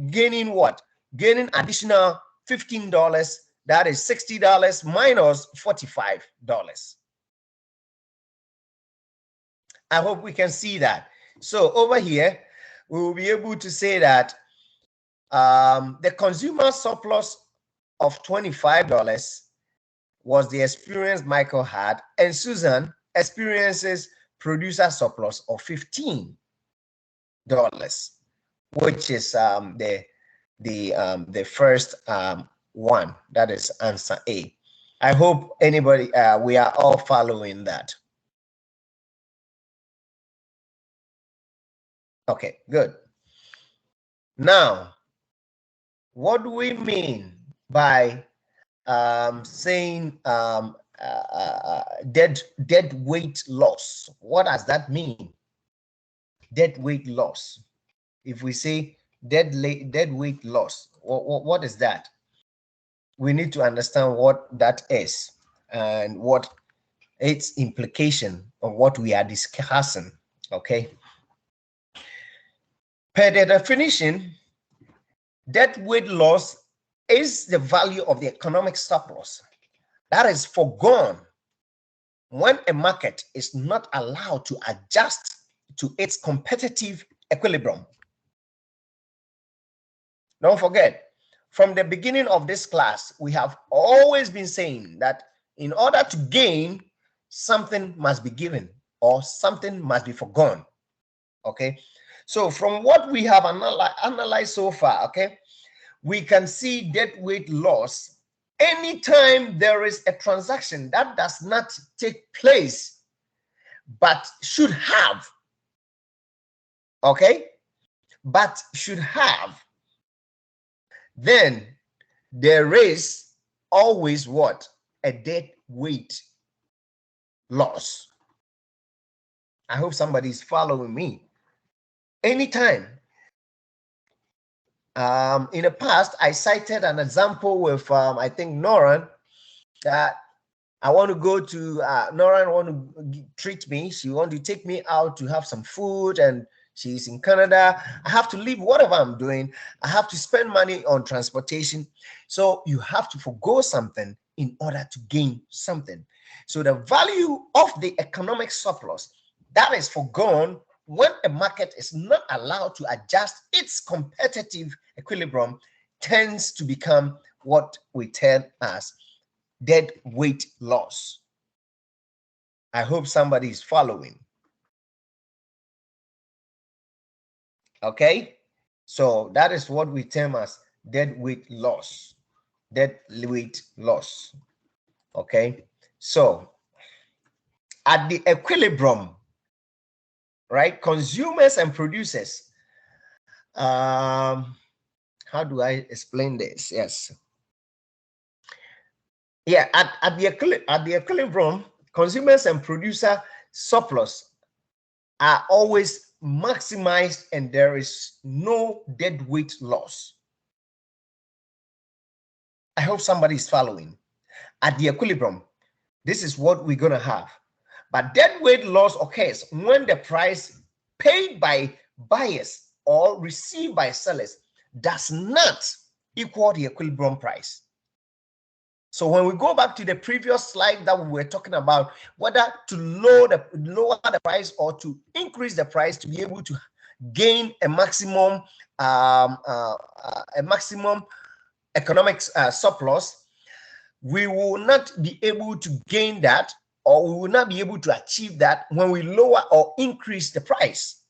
gaining what? Gaining additional $15. That is $60 minus $45. I hope we can see that. So over here, we will be able to say that the consumer surplus of $25 was the experience Michael had, and Susan experiences producer surplus of $15, which is the first one. That is answer A. I hope we are all following that. Okay, good. Now, what do we mean by saying deadweight loss? What does that mean? Deadweight loss. If we say deadweight loss, what is that? We need to understand what that is and what its implication of what we are discussing. Okay. Per the definition, deadweight loss is the value of the economic surplus that is forgone when a market is not allowed to adjust to its competitive equilibrium. Don't forget, from the beginning of this class, we have always been saying that in order to gain, something must be given or something must be forgone. Okay, so from what we have analyzed so far, okay, we can see deadweight loss anytime there is a transaction that does not take place but should have. Okay, but should have. Then there is always what? A deadweight loss. I hope somebody is following me. Anytime. In the past, I cited an example with, I think, Noran, that I want to go to Nora want to treat me. She want to take me out to have some food, and she's in Canada. I have to leave whatever I'm doing. I have to spend money on transportation. So you have to forgo something in order to gain something. So the value of the economic surplus that is forgone when a market is not allowed to adjust its competitive equilibrium tends to become what we term as deadweight loss. I hope somebody is following. Okay, so that is what we term as deadweight loss. Deadweight loss. Okay, so at the equilibrium, right, consumers and producers, how do I explain this? Yes. Yeah, at the equilibrium, consumers and producer surplus are always maximized and there is no deadweight loss. I hope somebody is following. At the equilibrium, this is what we're going to have. But deadweight loss occurs when the price paid by buyers or received by sellers does not equal the equilibrium price. So when we go back to the previous slide that we were talking about, whether to lower the price or to increase the price to be able to gain a maximum economic surplus, we will not be able to gain that, or we will not be able to achieve that when we lower or increase the price.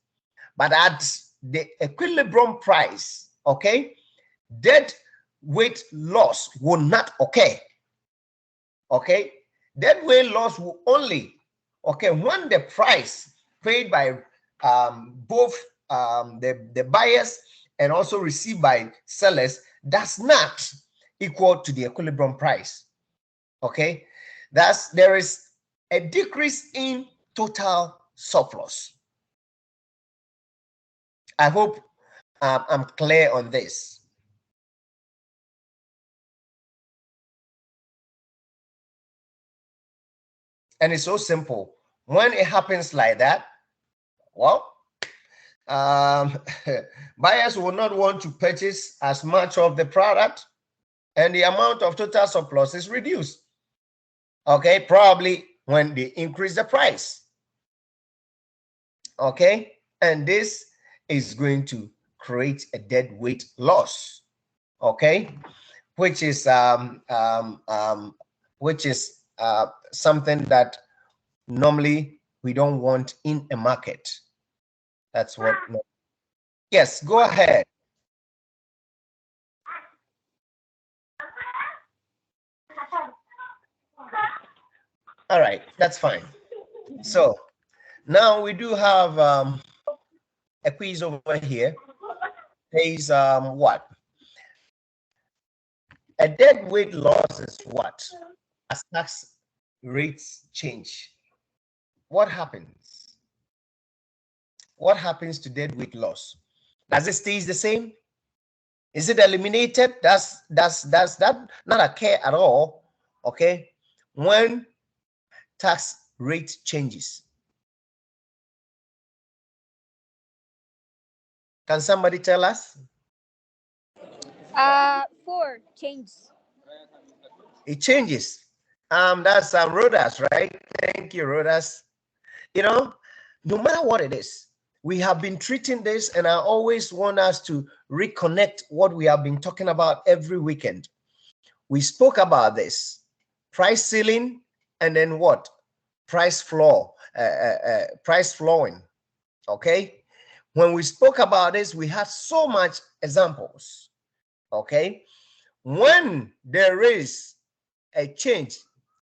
But at the equilibrium price, okay, deadweight loss will not occur. Okay, deadweight loss will only occur when the price paid by both the buyers and also received by sellers does not equal to the equilibrium price. Okay, there is a decrease in total surplus. I hope I'm clear on this. And it's so simple. When it happens like that, well, buyers will not want to purchase as much of the product, and the amount of total surplus is reduced. Okay, probably when they increase the price. Okay, and this is going to create a deadweight loss. Okay, which is something that normally we don't want in a market. That's what. Yes, go ahead. All right, that's fine. So now we do have a quiz over here. Says what? A deadweight loss is what? As tax rates change. What happens? What happens to deadweight loss? Does it stay the same? Is it eliminated? Does that not occur at all? Okay, when tax rate changes. Can somebody tell us? 4 changes. It changes. That's Rodas, right? Thank you, Rodas. You know, no matter what it is, we have been treating this, and I always want us to reconnect what we have been talking about every weekend. We spoke about this price ceiling, and then what? Price floor, price flooring. Okay. When we spoke about this, we had so much examples. Okay. When there is a change,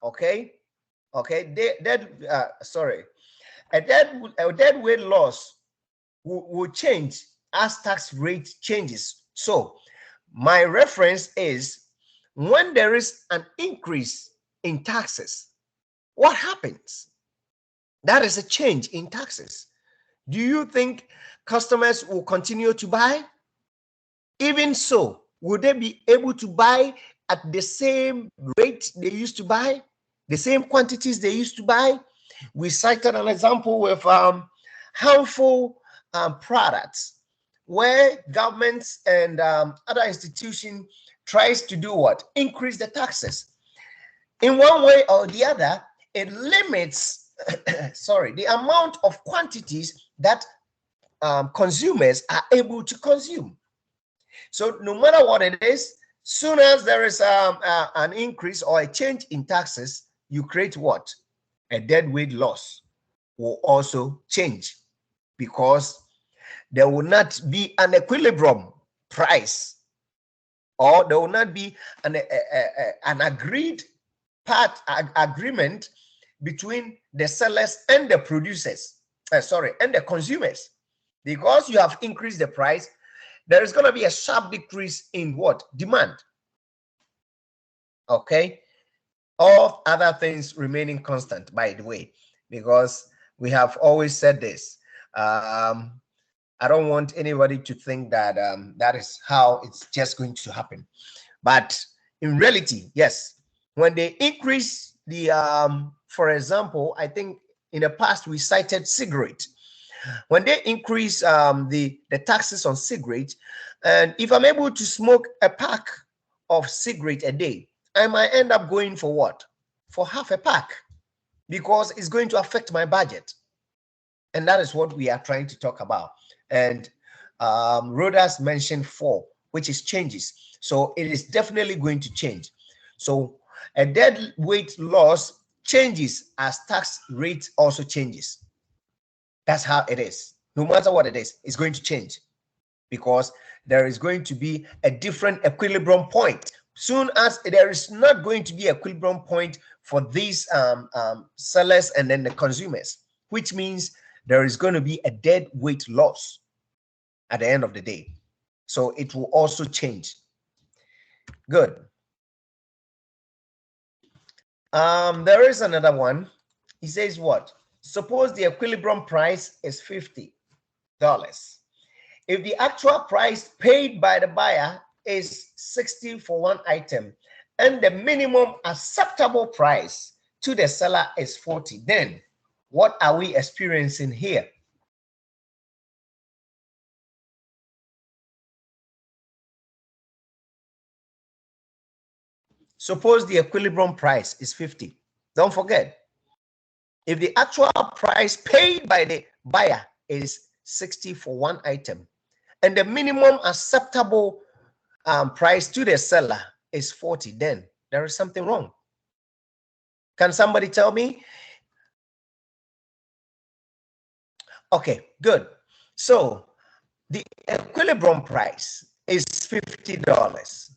okay, a deadweight loss will change as tax rate changes. So my reference is when there is an increase in taxes, what happens? That is a change in taxes. Do you think customers will continue to buy? Even so, would they be able to buy at the same rate they used to buy? the same quantities they used to buy. We cited an example with harmful products where governments and other institutions tries to do what? Increase the taxes. In one way or the other, it limits the amount of quantities that consumers are able to consume. So no matter what it is, soon as there is an increase or a change in taxes, you create what? A deadweight loss will also change, because there will not be an equilibrium price, or there will not be an agreed agreement between the sellers and the producers, and the consumers. Because you have increased the price, there is going to be a sharp decrease in what? Demand. Okay. All other things remaining constant, by the way, because we have always said this. I don't want anybody to think that that is how it's just going to happen. But in reality, yes, when they increase the, for example, I think in the past we cited cigarette. When they increase the taxes on cigarette, and if I'm able to smoke a pack of cigarette a day, I might end up going for what? For half a pack, because it's going to affect my budget. And that is what we are trying to talk about. And Rhoda's mentioned 4, which is changes. So it is definitely going to change. So a deadweight loss changes as tax rate also changes. That's how it is. No matter what it is, it's going to change, because there is going to be a different equilibrium point. Soon as there is not going to be an equilibrium point for these sellers and then the consumers, which means there is going to be a deadweight loss at the end of the day. So it will also change. Good. There is another one. He says what? Suppose the equilibrium price is $50. If the actual price paid by the buyer is $60 for one item, and the minimum acceptable price to the seller is $40, then what are we experiencing here? Suppose the equilibrium price is $50. Don't forget, if the actual price paid by the buyer is $60 for one item, and the minimum acceptable price to the seller is $40, then there is something wrong. Can somebody tell me? Okay, good. So the equilibrium price is $50.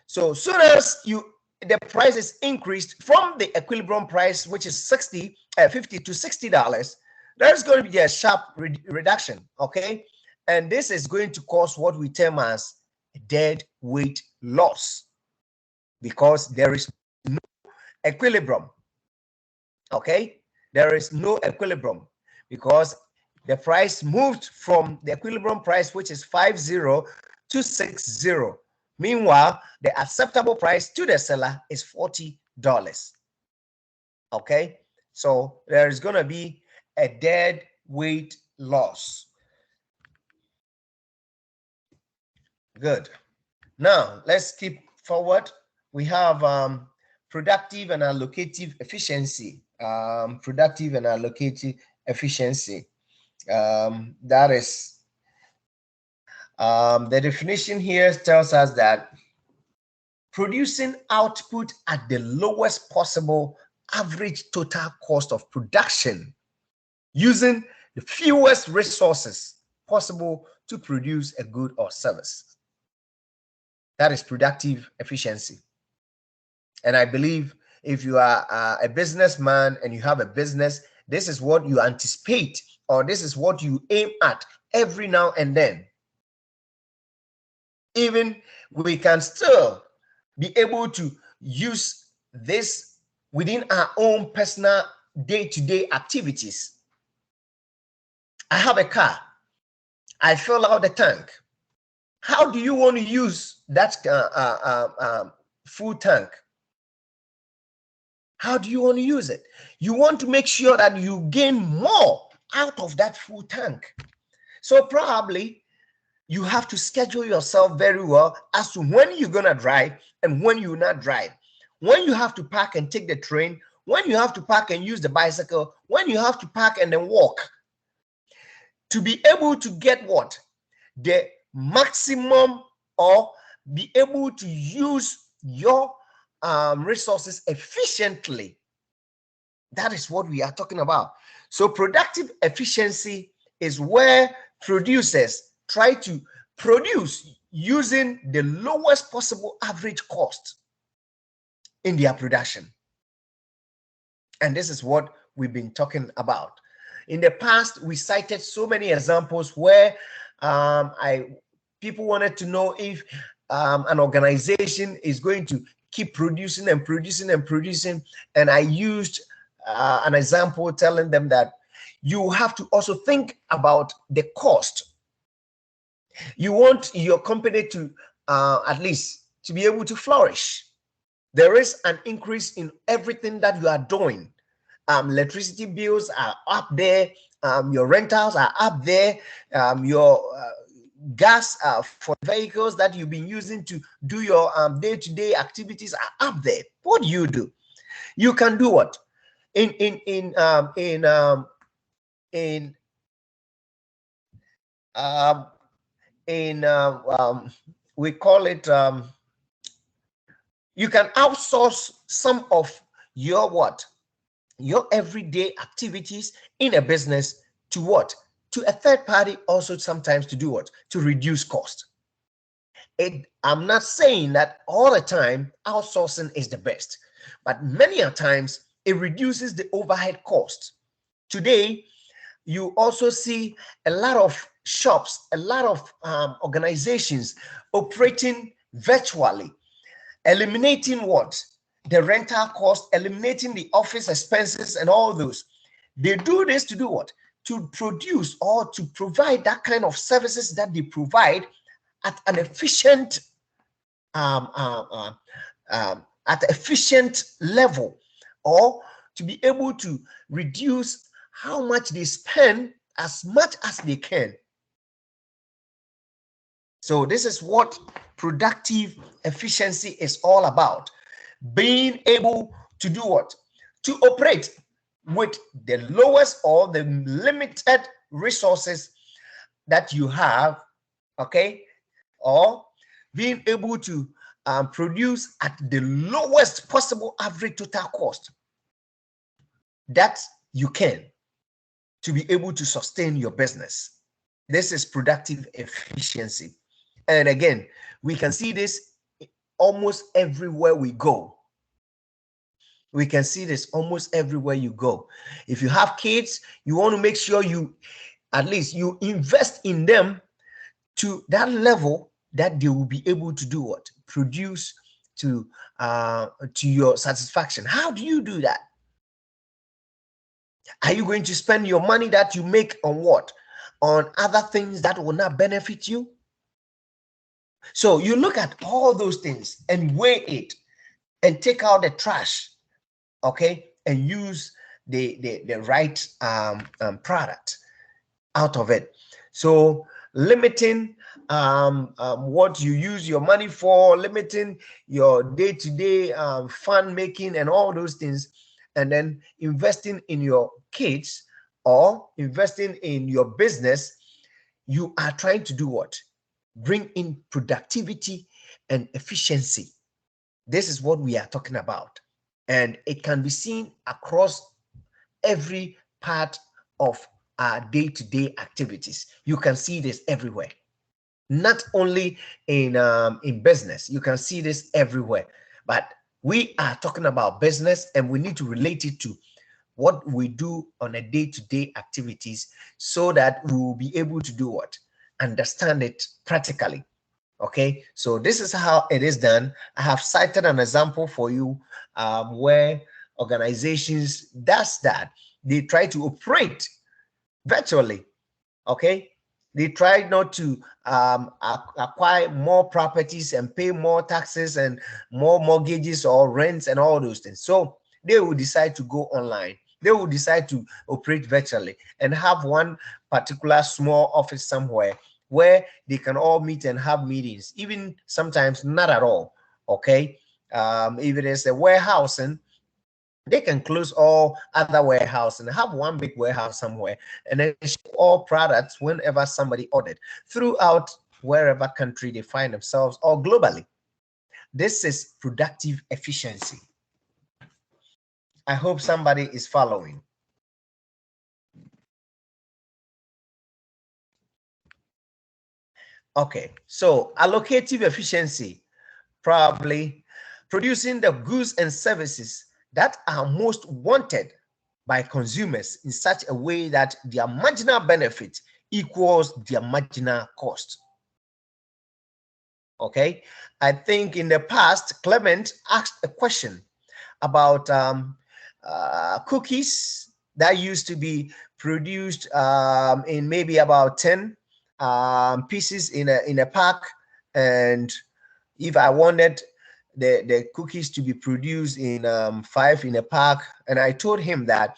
So soon as the price is increased from the equilibrium price, which is $50 to $60, there's going to be a sharp reduction. Okay, and this is going to cause what we term as deadweight loss, because there is no equilibrium. Okay, there is no equilibrium, because the price moved from the equilibrium price, which is 50 to 60. Meanwhile, the acceptable price to the seller is $40. Okay, so there is going to be a deadweight loss. Good. Now let's keep forward. We have productive and allocative efficiency. Productive and allocative efficiency. That is the definition here tells us that producing output at the lowest possible average total cost of production, using the fewest resources possible to produce a good or service. That is productive efficiency. And I believe if you are a businessman and you have a business, this is what you anticipate, or this is what you aim at every now and then. Even we can still be able to use this within our own personal day-to-day activities. I have a car. I fill out the tank. How do you want to use that full tank? How do you want to use it? You want to make sure that you gain more out of that full tank. So probably you have to schedule yourself very well as to when you're going to drive and when you not drive. When you have to park and take the train, when you have to park and use the bicycle, when you have to park and then walk, to be able to get what? The maximum, or be able to use your resources efficiently. That is what we are talking about. So productive efficiency is where producers try to produce using the lowest possible average cost in their production. And this is what we've been talking about. In the past, we cited so many examples where people wanted to know if an organization is going to keep producing and producing and producing. And I used an example telling them that you have to also think about the cost. You want your company to at least to be able to flourish. There is an increase in everything that you are doing. Electricity bills are up there. Your rentals are up there. Your gas for vehicles that you've been using to do your day-to-day activities are up there. What do? You can do what? We call it you can outsource some of your what? Your everyday activities in a business to what? To a third party, also sometimes to do what? To reduce cost. I'm not saying that all the time outsourcing is the best, but many a times it reduces the overhead cost. Today, you also see a lot of shops, a lot of organizations operating virtually, eliminating what? The rental cost, eliminating the office expenses and all those. They do this to do what? To produce or to provide that kind of services that they provide at an efficient level, or to be able to reduce how much they spend as much as they can. So this is what productive efficiency is all about. Being able to do what? To operate with the lowest or the limited resources that you have, okay? Or being able to produce at the lowest possible average total cost that you can, to be able to sustain your business. This is productive efficiency. And again, we can see this almost everywhere we go. We can see this almost everywhere you go. If you have kids, you want to make sure you at least you invest in them to that level that they will be able to do what? Produce to your satisfaction. How do you do that? Are you going to spend your money that you make on what? On other things that will not benefit you? So you look at all those things and weigh it and take out the trash, okay, and use the right product out of it. So limiting what you use your money for, limiting your day-to-day fund making and all those things, and then investing in your kids or investing in your business. You are trying to do what? Bring in productivity and efficiency. This is what we are talking about. And it can be seen across every part of our day-to-day activities. You can see this everywhere. Not only in business, you can see this everywhere. But we are talking about business, and we need to relate it to what we do on a day-to-day activities, so that we will be able to do what? Understand it practically. Okay, so this is how it is done. I have cited an example for you where organizations does that. They try to operate virtually. Okay, they try not to acquire more properties and pay more taxes and more mortgages or rents and all those things. So they will decide to go online. They will decide to operate virtually and have one particular small office somewhere where they can all meet and have meetings, even sometimes not at all. Okay. If it is a warehousing, they can close all other warehouse and have one big warehouse somewhere and then ship all products whenever somebody ordered throughout wherever country they find themselves or globally. This is productive efficiency. I hope somebody is following. Okay, so allocative efficiency, probably producing the goods and services that are most wanted by consumers in such a way that their marginal benefit equals their marginal cost. Okay, I think in the past, Clement asked a question about cookies that used to be produced in maybe about 10 pieces in a pack, and if I wanted the cookies to be produced in 5 in a pack, and I told him that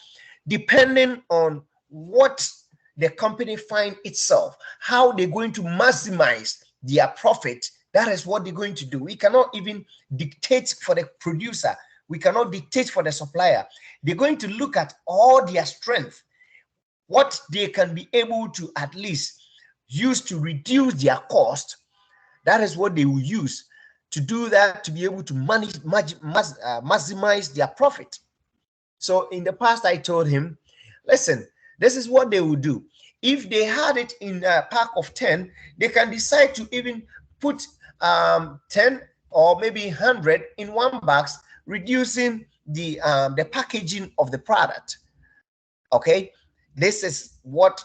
depending on what the company find itself, how they're going to maximize their profit, that is what they're going to do. We cannot even dictate for the producer. We cannot dictate for the supplier. They're going to look at all their strength, what they can be able to at least use to reduce their cost. That is what they will use to do that, to be able to maximize their profit. So in the past, I told him, listen, this is what they will do. If they had it in a pack of 10, they can decide to even put 10 or maybe 100 in one box, reducing the packaging of the product. Okay, this is what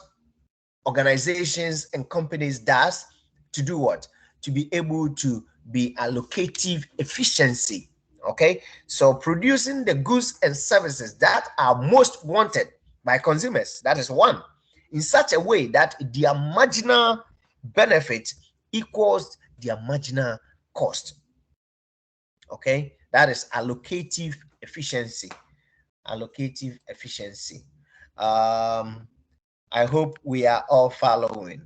organizations and companies does to do what? To be able to be allocative efficiency. Okay, so producing the goods and services that are most wanted by consumers, that is one, in such a way that their marginal benefit equals their marginal cost. Okay, that is allocative efficiency. Allocative efficiency. I hope we are all following.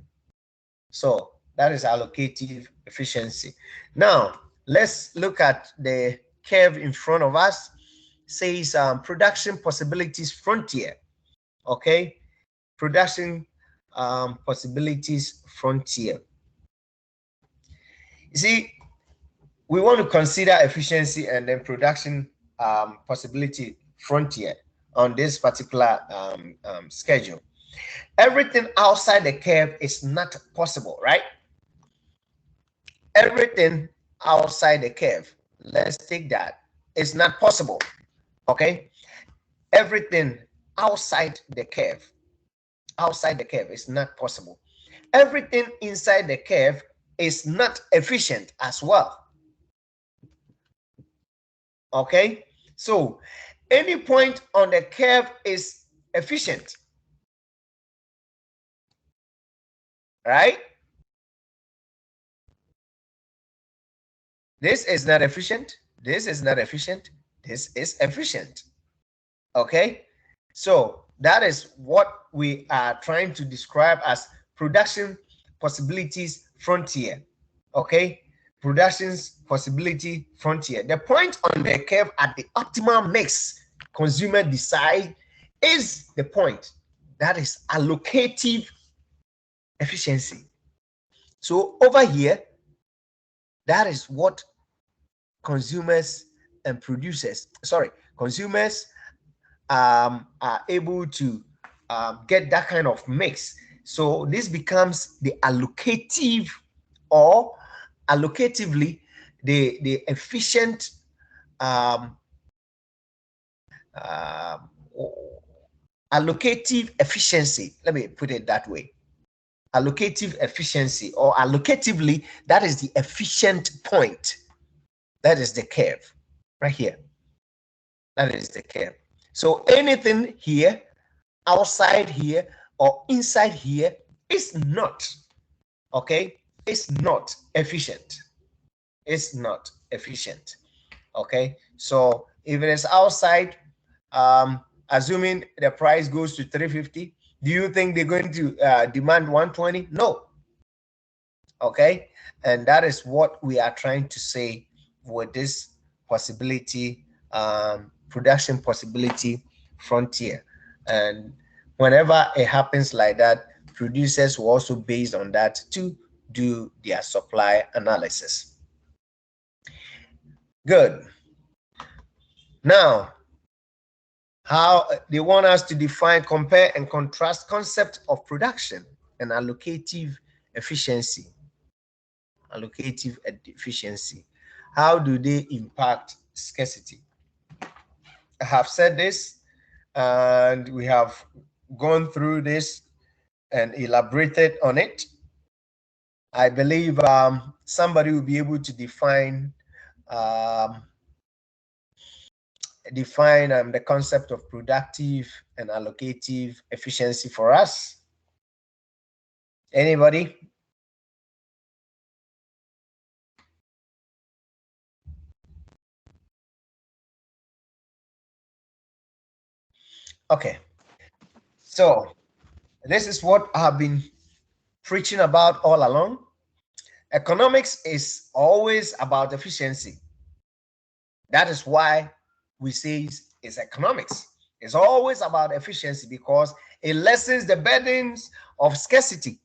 So that is allocative efficiency. Now let's look at the curve in front of us. Says production possibilities frontier. Okay, production possibilities frontier. You see, we want to consider efficiency and then production possibility frontier on this particular schedule. Everything outside the curve is not possible, right? Everything outside the curve, let's take that, it's not possible. Okay, everything outside the curve is not possible. Everything inside the curve is not efficient as well. Okay, so any point on the curve is efficient, right? This is not efficient, this is not efficient, this is efficient. Okay, so that is what we are trying to describe as production possibilities frontier. Okay, production's possibility frontier. The point on the curve at the optimal mix consumer decide is the point. That is allocative efficiency. So over here, that is what consumers and producers, consumers are able to get that kind of mix. So this becomes the allocative, or allocatively the efficient allocative efficiency. Let me put it that way. Allocative efficiency, or allocatively, that is the efficient point. That is the curve right here. That is the curve. So anything here, outside here, or inside here is not, okay, it's not efficient. It's not efficient. Okay, so if it is outside, assuming the price goes to 350, do you think they're going to demand 120? No. Okay, and that is what we are trying to say with this possibility, production possibility frontier. And whenever it happens like that, producers will also based on that to do their supply analysis. Good. Now, how they want us to define, compare, and contrast concept of production and allocative efficiency. Allocative efficiency. How do they impact scarcity? I have said this, and we have gone through this and elaborated on it. I believe somebody will be able to define the concept of productive and allocative efficiency for us. Anybody? Okay, so this is what I have been preaching about all along. Economics is always about efficiency. That is why we say it's economics. It's always about efficiency because it lessens the burdens of scarcity.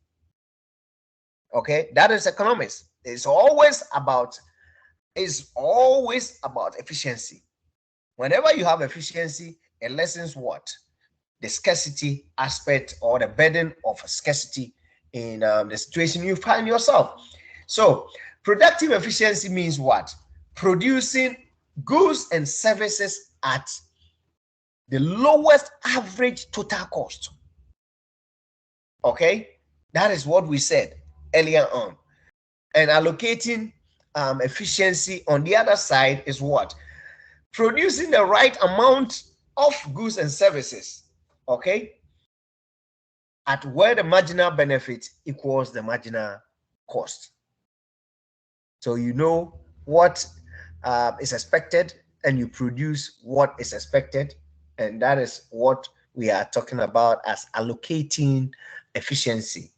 Okay, that is economics. It's always about efficiency. Whenever you have efficiency, it lessens what? The scarcity aspect or the burden of scarcity in the situation you find yourself. So productive efficiency means what? Producing goods and services at the lowest average total cost. Okay, that is what we said earlier on. And allocating efficiency on the other side is what? Producing the right amount of goods and services, okay, at where the marginal benefit equals the marginal cost. So you know what is expected and you produce what is expected, and that is what we are talking about as allocating efficiency.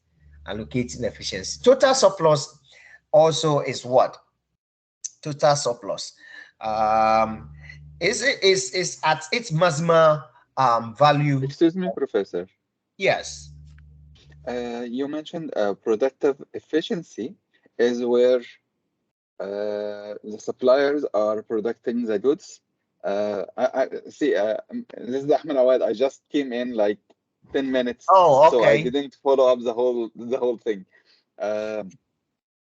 Allocating efficiency. Total surplus also is what? Total surplus is at its maximum value. Excuse me, Professor. Yes. You mentioned productive efficiency is where the suppliers are producing the goods. I see. This is Ahmed Awad. I just came in like 10 minutes. Oh, okay. So I didn't follow up the whole thing.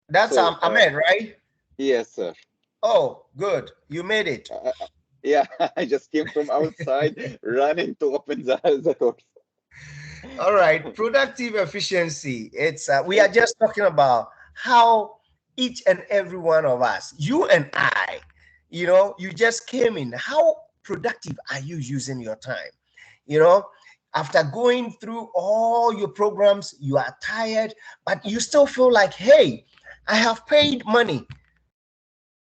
That's Ahmed, right? Yes, sir. Oh, good. You made it. Yeah, I just came from outside running to open the doors. All right, productive efficiency. It's we are just talking about how each and every one of us, you and I, you know, you just came in. How productive are you using your time? You know, after going through all your programs, you are tired, but you still feel like, hey, I have paid money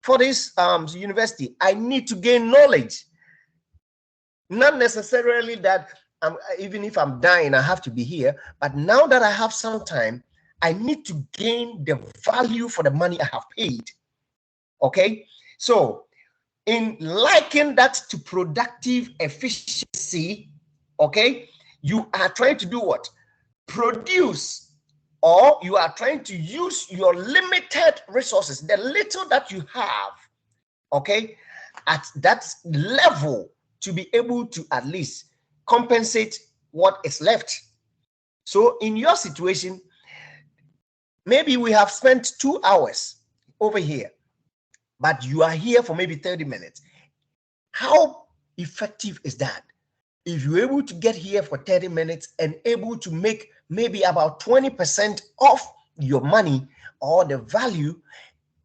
for this university. I need to gain knowledge. Not necessarily that even if I'm dying, I have to be here. But now that I have some time, I need to gain the value for the money I have paid. Okay, so in liking that to productive efficiency, okay, you are trying to do what? Produce, or you are trying to use your limited resources, the little that you have, okay, at that level to be able to at least compensate what is left. So in your situation, maybe we have spent 2 hours over here, but you are here for maybe 30 minutes. How effective is that? If you're able to get here for 30 minutes and able to make maybe about 20% of your money or the value,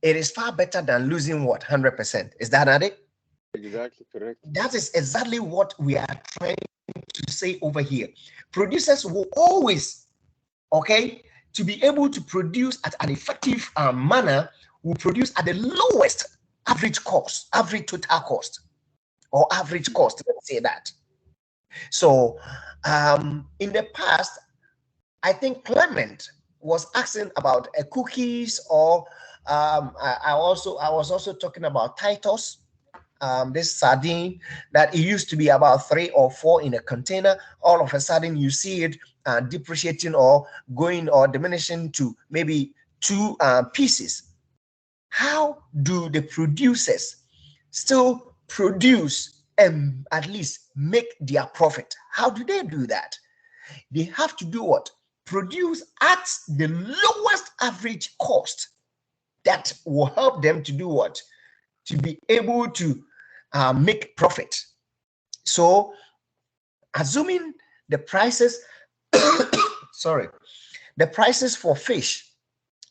it is far better than losing what? 100%. Is that not it? Exactly, correct. That is exactly what we are trying to say over here. Producers will always, okay, to be able to produce at an effective manner, will produce at the lowest average cost, average total cost, or average cost, let's say that. So in the past, I think Clement was asking about cookies, or I was also talking about Titus, this sardine that it used to be about 3 or 4 in a container. All of a sudden you see it depreciating or going or diminishing to maybe 2 pieces. How do the producers still produce and at least make their profit? How do they do that? They have to do what? Produce at the lowest average cost that will help them to do what? To be able to make profit. So assuming the prices, sorry, the prices for fish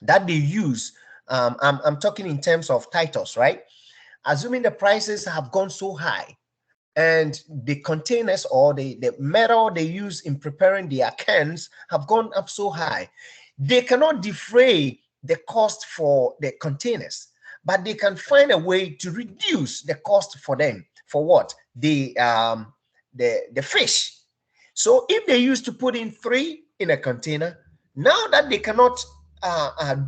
that they use, I'm talking in terms of Titus, right? Assuming the prices have gone so high, and the containers or the metal they use in preparing their cans have gone up so high, they cannot defray the cost for the containers, but they can find a way to reduce the cost for them. For what? The fish. So if they used to put in 3 in a container, now that they cannot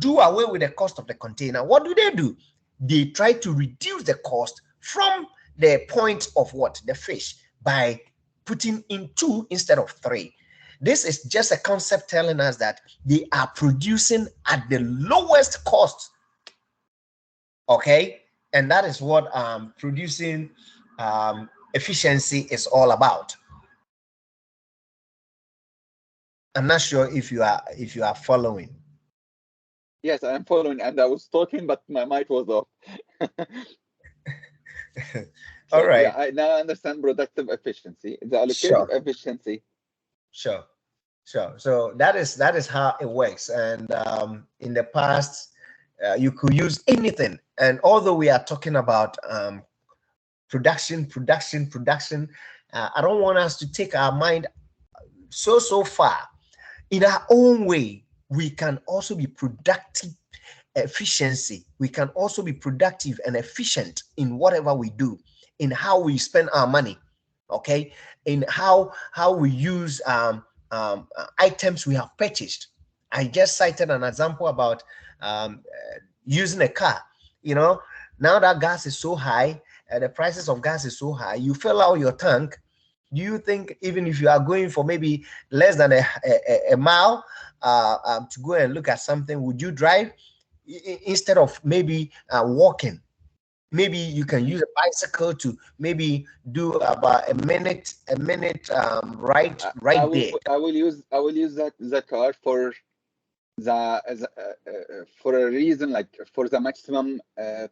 do away with the cost of the container, what do? They try to reduce the cost from the point of what? The fish, by putting in 2 instead of 3. This is just a concept telling us that they are producing at the lowest cost. Okay, and that is what producing efficiency is all about. I'm not sure if you are following. Yes, I am following, and I was talking, but my mic was off. So, all right. Yeah, I now understand productive efficiency, the allocative efficiency. Sure. So that is how it works. And in the past, you could use anything. And although we are talking about production, I don't want us to take our mind so far. In our own way, we can also be productive. Efficiency. We can also be productive and efficient in whatever we do, in how we spend our money, okay, in how we use items we have purchased. I just cited an example about using a car. You know, now that gas is so high, the prices of gas is so high, you fill out your tank. Do you think even if you are going for maybe less than a mile to go and look at something, would you drive instead of maybe walking? Maybe you can use a bicycle to maybe do about a minute right there. I will use the car for for a reason, like for the maximum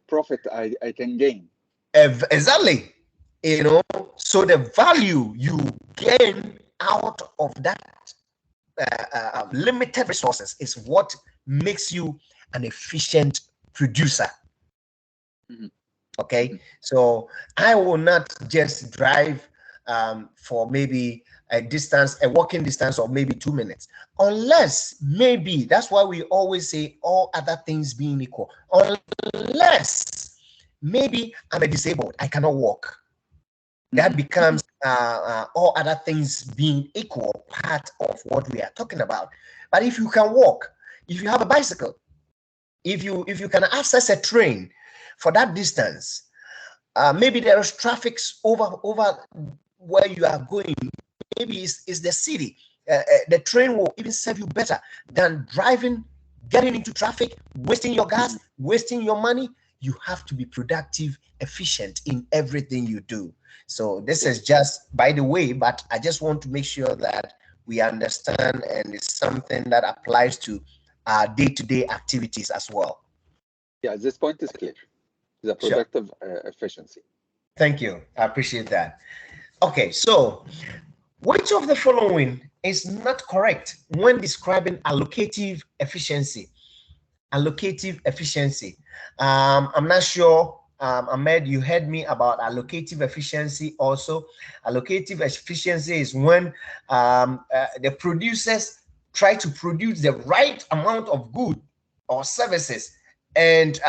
profit I can gain. Exactly. You know, so the value you gain out of that limited resources is what makes you an efficient producer. Okay, so I will not just drive for maybe a walking distance of maybe 2 minutes, unless maybe, that's why we always say all other things being equal, unless maybe I'm a disabled, I cannot walk. That becomes all other things being equal part of what we are talking about. But if you can walk, if you have a bicycle, if you can access a train for that distance, maybe there is traffic over where you are going, maybe it's the city, the train will even serve you better than driving, getting into traffic, wasting your gas, wasting your money. You have to be productive, efficient in everything you do. So this is just by the way, but I just want to make sure that we understand, and it's something that applies to our day-to-day activities as well. Yeah, this point is clear. The productive efficiency. Thank you. I appreciate that. Okay, so which of the following is not correct when describing allocative efficiency? Allocative efficiency. I'm not sure, Ahmed, you heard me about allocative efficiency also. Allocative efficiency is when the producers try to produce the right amount of good or services, and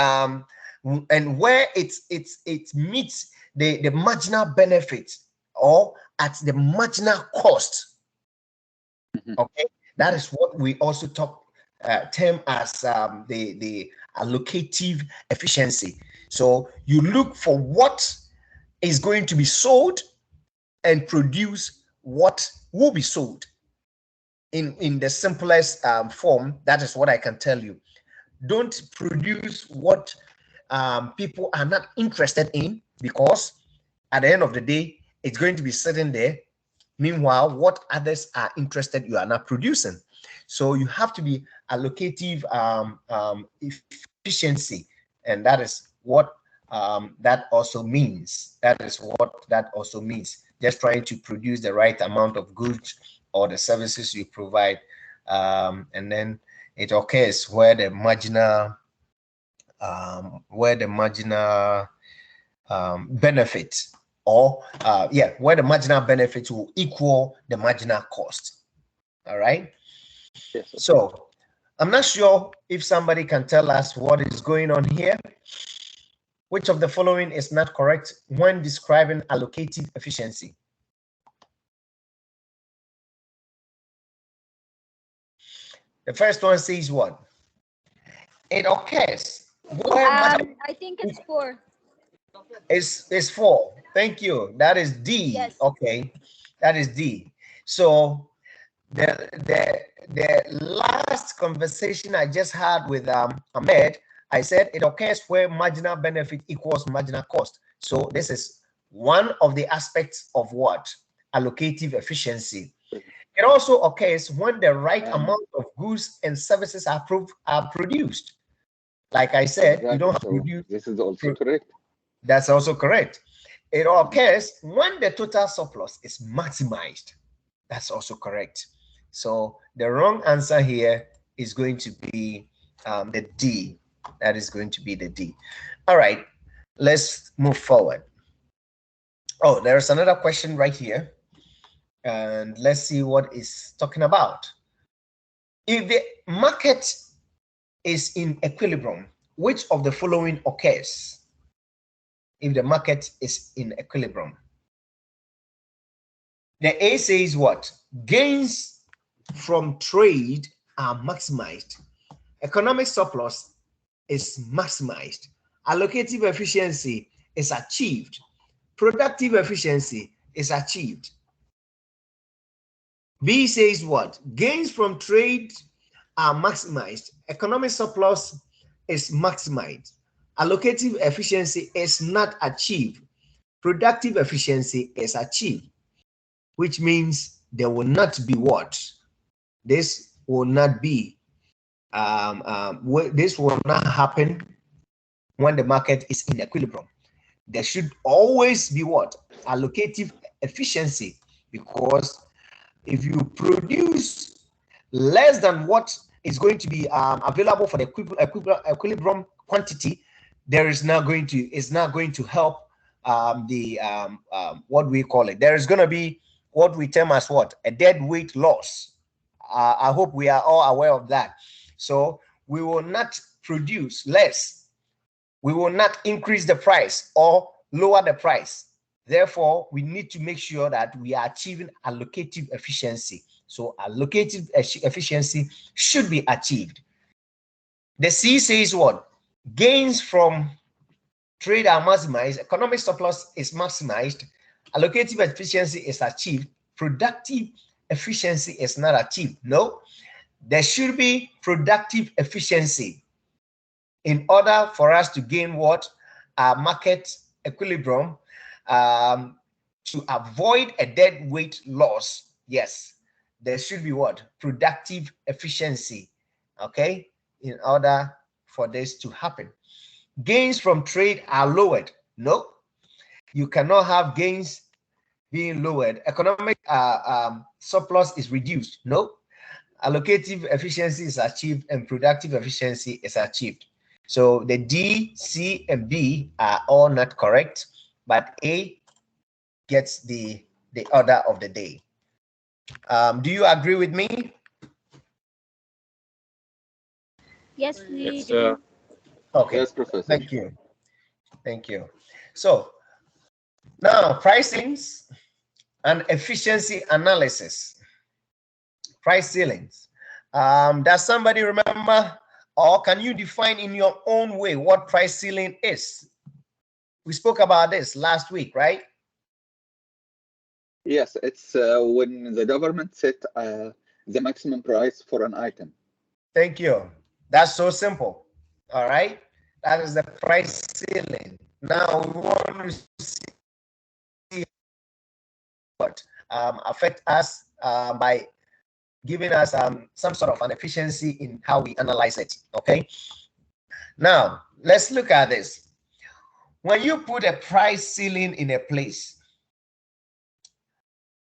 and where it meets the marginal benefit or at the marginal cost. Okay, that is what we also term as the allocative efficiency. So you look for what is going to be sold and produce what will be sold. In the simplest form, that is what I can tell you. Don't produce what people are not interested in, because at the end of the day, it's going to be sitting there. Meanwhile, what others are interested, you are not producing. So you have to be allocative efficiency, and that is what that also means. That is what that also means. Just trying to produce the right amount of goods or the services you provide, and then it occurs where the marginal benefit, or where the marginal benefit will equal the marginal cost. All right. Yes. So I'm not sure if somebody can tell us what is going on here. Which of the following is not correct when describing allocative efficiency? The first one says what? It occurs where I think it's 4. It's 4. Thank you. That is D. Yes. Okay, that is D. So the last conversation I just had with Ahmed, I said it occurs where marginal benefit equals marginal cost. So this is one of the aspects of what? Allocative efficiency. It also occurs when the right amount of goods and services are produced. Like I said, exactly. you don't So produce. this is also correct. That's also correct. It occurs when the total surplus is maximized. That's also correct. So the wrong answer here is going to be the D. That is going to be the D. All right, let's move forward. Oh, there's another question right here. And let's see what it's talking about. If the market is in equilibrium, which of the following occurs? If the market is in equilibrium. The A says what? Gains from trade are maximized. Economic surplus is maximized. Allocative efficiency is achieved. Productive efficiency is achieved. B says what? Gains from trade are maximized. Economic surplus is maximized. Allocative efficiency is not achieved. Productive efficiency is achieved, which means there will not be what? This will not be, this will not happen when the market is in equilibrium. There should always be what? Allocative efficiency, because if you produce less than what is going to be available for the equilibrium quantity, there is not going to help what we call it. There is going to be what we term as what? A deadweight loss. I hope we are all aware of that. So we will not produce less. We will not increase the price or lower the price. Therefore, we need to make sure that we are achieving allocative efficiency. So allocative efficiency should be achieved. The C says what? Gains from trade are maximized. Economic surplus is maximized. Allocative efficiency is achieved. Productive efficiency is not achieved. No, there should be productive efficiency in order for us to gain what? Market equilibrium, to avoid a deadweight loss. Yes, there should be what? Productive efficiency, okay, in order for this to happen. Gains from trade are lowered. No, you cannot have gains being lowered. Economic surplus is reduced. No, allocative efficiency is achieved and productive efficiency is achieved. So the D, C, and B are all not correct, but A gets the order of the day. Do you agree with me? Yes, we Yes, do. Okay. yes, Professor. Thank you. Thank you. So now pricings and efficiency analysis. Price ceilings. Does somebody remember, or can you define in your own way what price ceiling is? We spoke about this last week, right? Yes, it's when the government set the maximum price for an item. Thank you. That's so simple. All right. That is the price ceiling. Now we want to see what affect us by giving us some sort of an efficiency in how we analyze it. Okay. Now let's look at this. When you put a price ceiling in a place,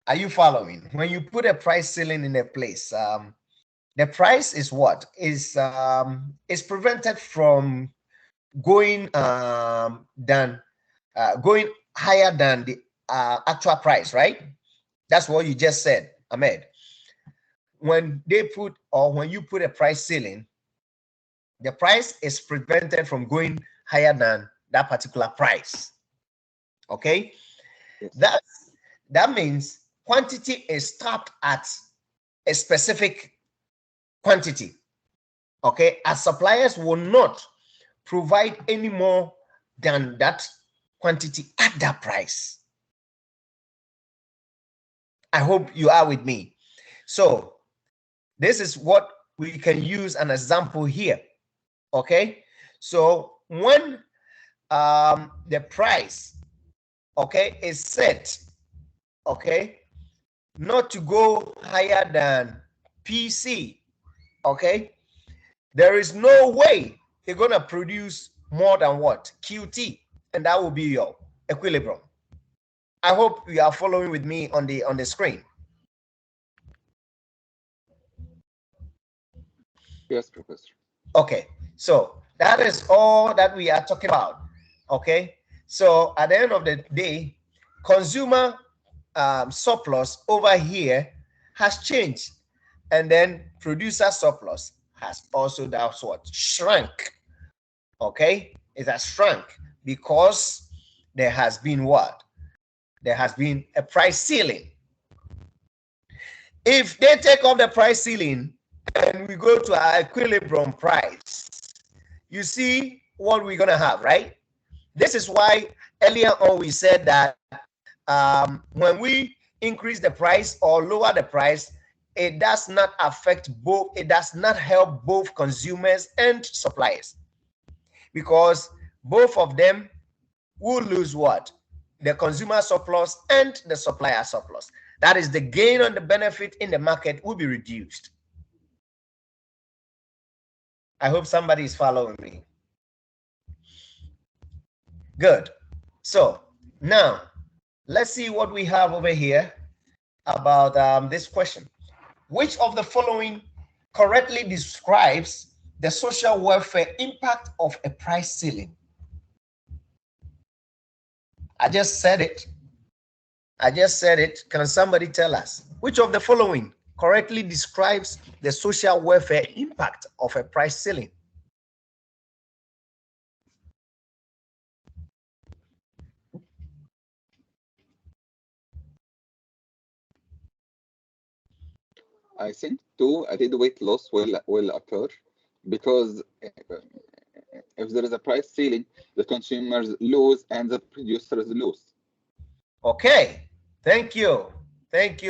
are you following? When you put a price ceiling in a place, the price is what is prevented from going going higher than the actual price, right? That's what you just said, Ahmed. When they put, or when you put a price ceiling, the price is prevented from going higher than that particular price. Okay. Yes. That means quantity is stopped at a specific quantity. Okay, as suppliers will not provide any more than that quantity at that price. I hope you are with me. So this is what we can use an example here. Okay, so when the price, okay, is set, okay, not to go higher than PC, okay, there is no way you're going to produce more than what? QT, and that will be your equilibrium. I hope you are following with me on the screen. Yes, Professor. Okay, so that is all that we are talking about. Okay, so at the end of the day, consumer surplus over here has changed, and then producer surplus has also, that's what, shrunk. Okay, it has shrunk because there has been what? There has been a price ceiling. If they take off the price ceiling and we go to our equilibrium price, you see what we're gonna have, right? This is why earlier on we said that when we increase the price or lower the price, it does not affect both, it does not help both consumers and suppliers, because both of them will lose what? The consumer surplus and the supplier surplus. That is, the gain on the benefit in the market will be reduced. I hope somebody is following me. Good. So now let's see what we have over here about this question. Which of the following correctly describes the social welfare impact of a price ceiling? I just said it. I just said it. Can somebody tell us which of the following correctly describes the social welfare impact of a price ceiling? I think too a deadweight loss will occur, because if there is a price ceiling, the consumers lose and the producers lose. Okay, thank you,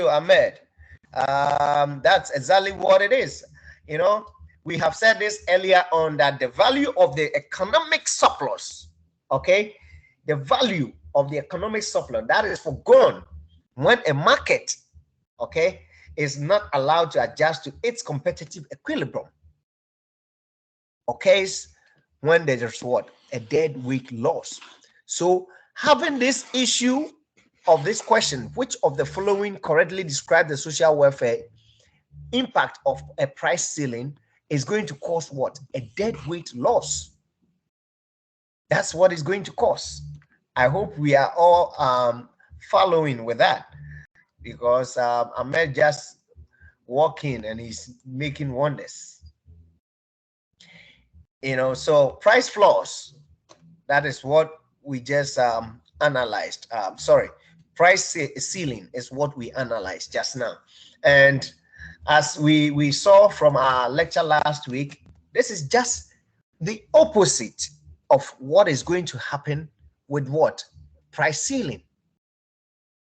Ahmed. That's exactly what it is. You know, we have said this earlier on, that the value of the economic surplus, okay, the value of the economic surplus that is forgone when a market, okay, is not allowed to adjust to its competitive equilibrium. Okay, when there's what? A deadweight loss. So having this issue of this question, which of the following correctly describe the social welfare impact of a price ceiling, is going to cause what? A deadweight loss. That's what it's going to cause. I hope we are all following with that, because Ahmed just walk in and he's making wonders. You know, so price floors, that is what we just analyzed. Sorry, price ceiling is what we analyzed just now. And as we saw from our lecture last week, this is just the opposite of what is going to happen with what? Price ceiling.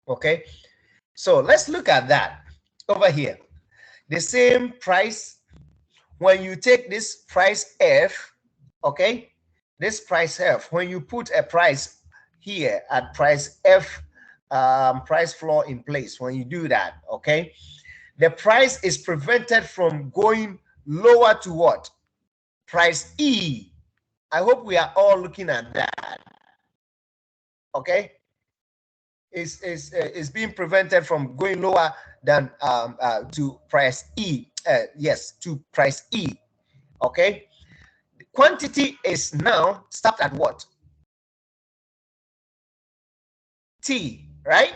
Okay, so let's look at that over here. The same price, when you take this price F, okay, this price F, when you put a price here at price F, price floor in place, when you do that, okay, the price is prevented from going lower to what? Price E. I hope we are all looking at that. Okay, is being prevented from going lower than to price E. Yes, to price E. Okay, the quantity is now stopped at what? T, right?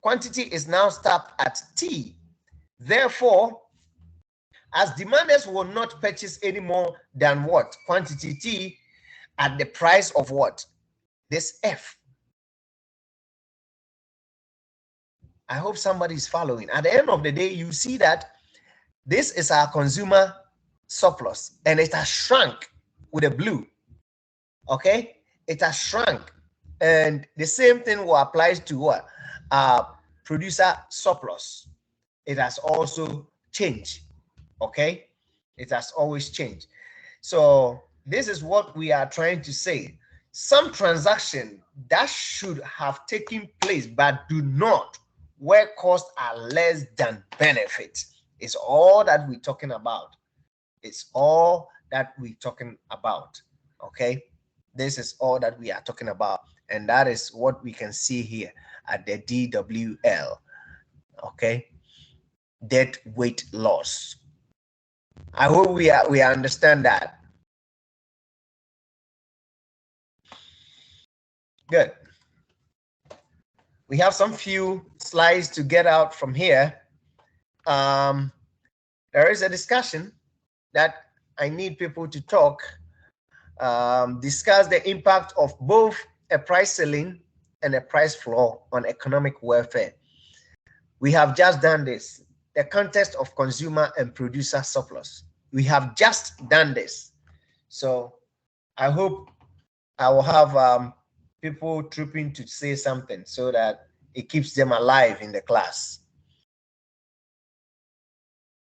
Quantity is now stopped at T. Therefore, as demanders will not purchase any more than what? Quantity T at the price of what? This F. I hope somebody is following. At the end of the day, you see that this is our consumer surplus and it has shrunk with a blue. Okay, it has shrunk, and the same thing will apply to what? Producer surplus. It has also changed. Okay, it has always changed. So this is what we are trying to say. Some transaction that should have taken place but do not, where costs are less than benefit, is all that we're talking about. It's all that we're talking about. Okay, this is all that we are talking about, and that is what we can see here at the DWL. Okay, deadweight loss. I hope we understand that. Good. We have some few slides to get out from here. There is a discussion that I need people to talk, discuss the impact of both a price ceiling and a price floor on economic welfare. We have just done this, the context of consumer and producer surplus. We have just done this. So I hope I will have people trooping to say something so that it keeps them alive in the class.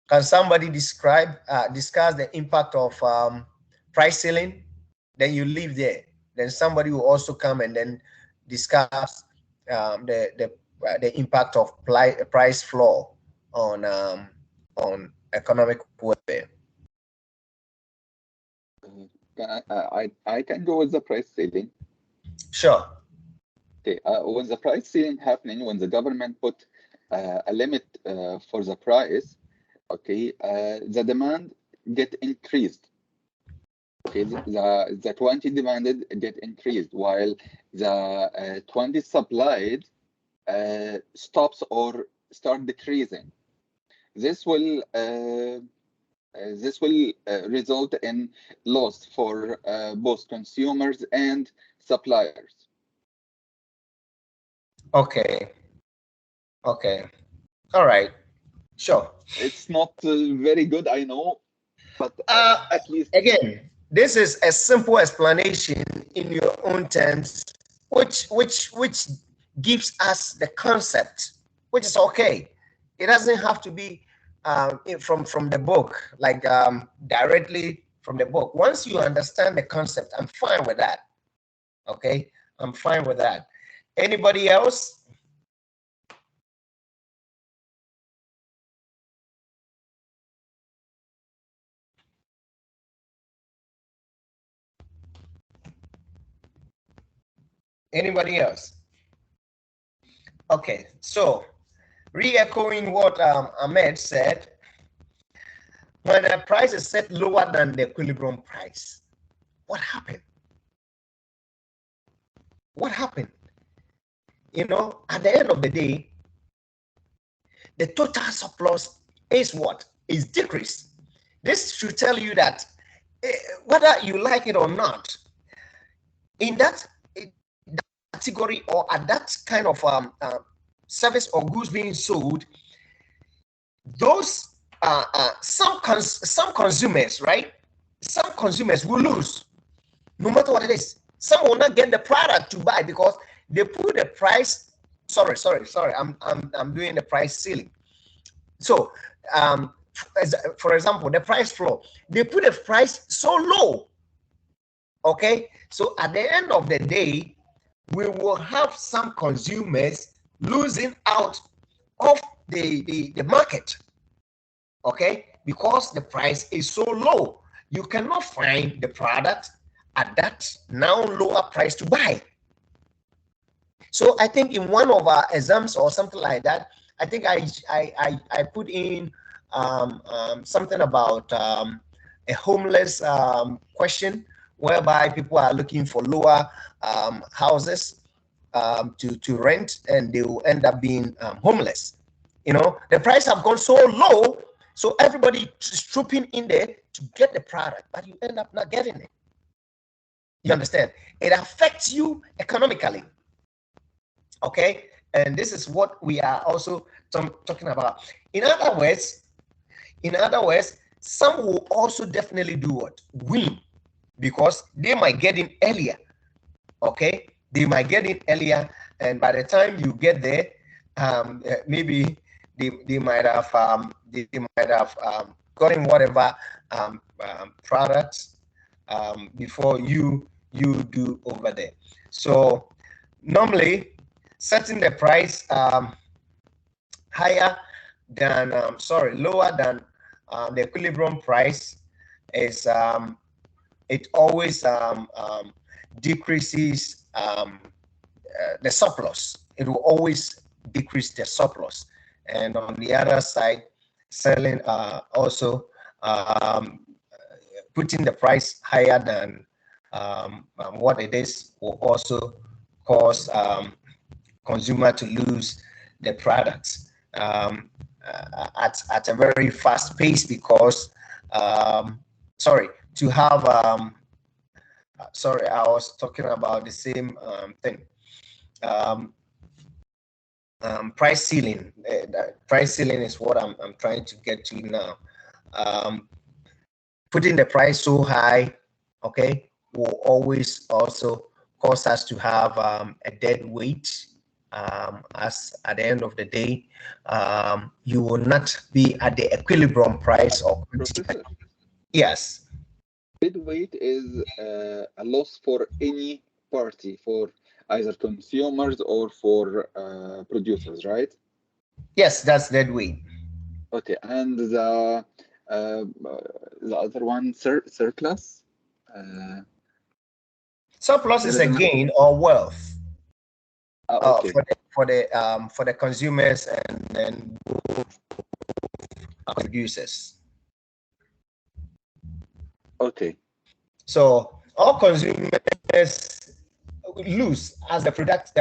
Can somebody discuss the impact of price ceiling? Then you leave there. Then somebody will also come and then discuss the impact of price floor on economic welfare. I can go with the price ceiling. Sure. Okay. When the price ceiling happening, when the government put a limit for the price, okay, the demand get increased. Okay, the 20 demanded get increased while the 20 supplied stops or start decreasing. This will result in loss for both consumers and suppliers. Okay. Okay. All right. Sure. It's not very good, I know, but at least again, this is a simple explanation in your own terms, which gives us the concept, which is okay. It doesn't have to be from the book, like directly from the book. Once you understand the concept, I'm fine with that. Okay, I'm fine with that. Anybody else? Anybody else? Okay, so re-echoing what Ahmed said, when a price is set lower than the equilibrium price, what happened? What happened? You know, at the end of the day, the total surplus is what? Is decreased. This should tell you that whether you like it or not, in that category or at that kind of service or goods being sold, those some consumers, right? Some consumers will lose, no matter what it is. Some will not get the product to buy because they put the price. Sorry. I'm doing the price ceiling. So, for example, the price floor, they put the price so low. Okay, so at the end of the day, we will have some consumers losing out of the market. Okay, because the price is so low, you cannot find the product at that now lower price to buy. So I think in one of our exams or something like that, I think I put in something about a homeless question, whereby people are looking for lower houses to rent, and they will end up being homeless. You know, the price have gone so low, so everybody is trooping in there to get the product, but you end up not getting it. You understand? It affects you economically. Okay, and this is what we are also talking about. In other words, some will also definitely do what? Win, because they might get in earlier. Okay, they might get in earlier, and by the time you get there, maybe they might have gotten whatever products before you do over there. So normally, setting the price higher than lower than the equilibrium price is it always decreases the surplus. It will always decrease the surplus. And on the other side, selling also putting the price higher than what it is will also cause consumer to lose the products at a very fast pace, because to have I was talking about the same thing. Price ceiling. Price ceiling is what I'm trying to get to now. Putting the price so high, okay, will always also cause us to have a dead weight. As at the end of the day, you will not be at the equilibrium price of. Professor, Yes. dead weight is a loss for any party, for either consumers or for producers, right? Yes, that's dead weight. Okay, and the other one, surplus. Surplus is a gain or wealth Okay. for the consumers and then producers. Okay. So all consumers lose as the product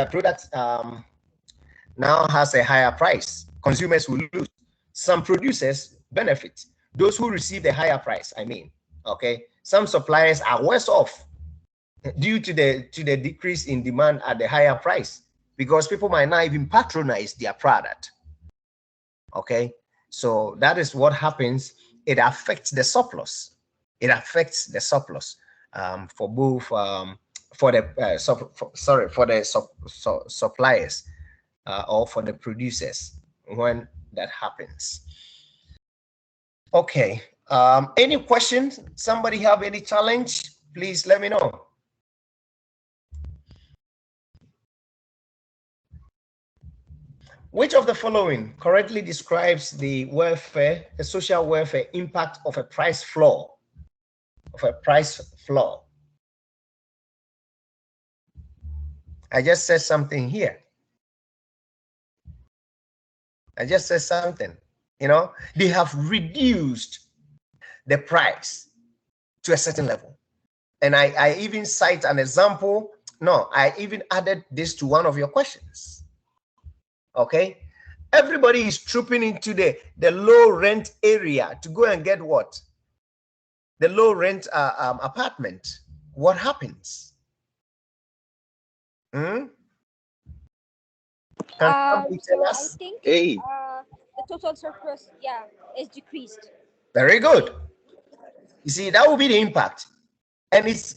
now has a higher price. Consumers will lose. Some producers benefit. Those who receive the higher price, I mean, okay. Some suppliers are worse off due to the decrease in demand at the higher price, because people might not even patronize their product. Okay, so that is what happens. It affects the surplus. It affects the surplus for both for the suppliers or for the producers when that happens. Okay. Any questions? Somebody have any challenge? Please let me know. Which of the following correctly describes the social welfare impact of a price floor? I just said something here. I just said something. You know, they have reduced the price to a certain level. And I even cite an example. No, I even added this to one of your questions. Okay, everybody is trooping into the low rent area to go and get what? The low rent apartment. What happens? Hmm? Can somebody tell So I us? think A. the total surplus, yeah, is decreased. Very good. You see, that will be the impact. And it's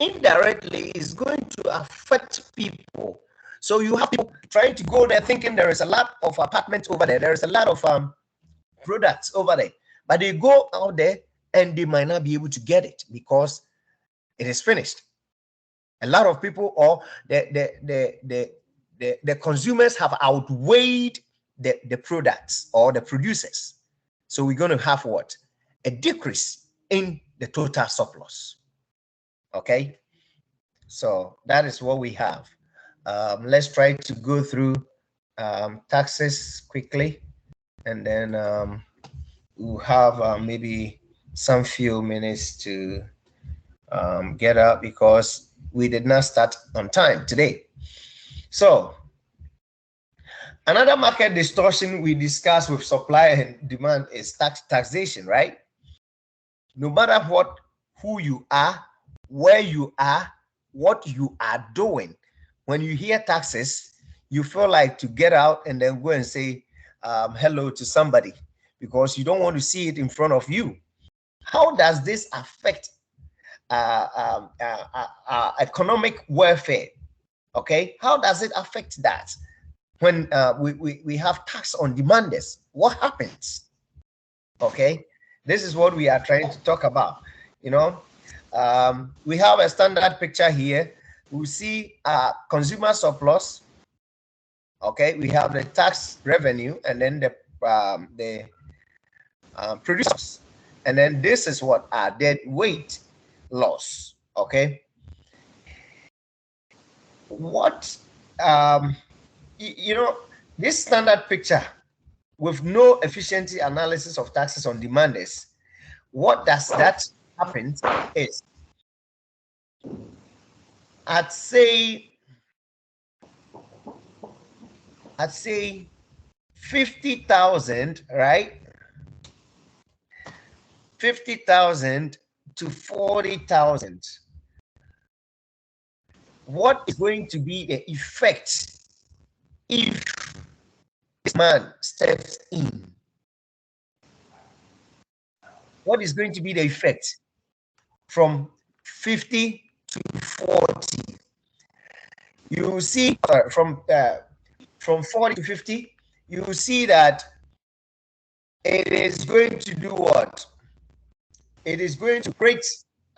indirectly is going to affect people. So you have people trying to go there thinking there is a lot of apartments over there. There is a lot of products over there. But they go out there and they might not be able to get it because it is finished. A lot of people or the consumers have outweighed the products or the producers. So we're going to have what? A decrease in the total surplus. Okay, so that is what we have. Let's try to go through taxes quickly, and then we'll have maybe some few minutes to get up because we did not start on time today. So another market distortion we discussed with supply and demand is taxation, right? No matter what, who you are, where you are, what you are doing, when you hear taxes, you feel like to get out and then go and say hello to somebody because you don't want to see it in front of you. How does this affect economic welfare? Okay, how does it affect that? When we have tax on demanders, what happens? Okay, this is what we are trying to talk about. You know, we have a standard picture here. We see consumer surplus. Okay, we have the tax revenue and then the producers, and then this is what our deadweight loss. Okay, what you know, this standard picture with no efficiency analysis of taxes on demanders, what does that happen is, I'd say 50,000, right? 50,000 to 40,000. What is going to be the effect if this man steps in? What is going to be the effect from 50 to 40? You see from 40 to 50, you see that it is going to do what? It is going to create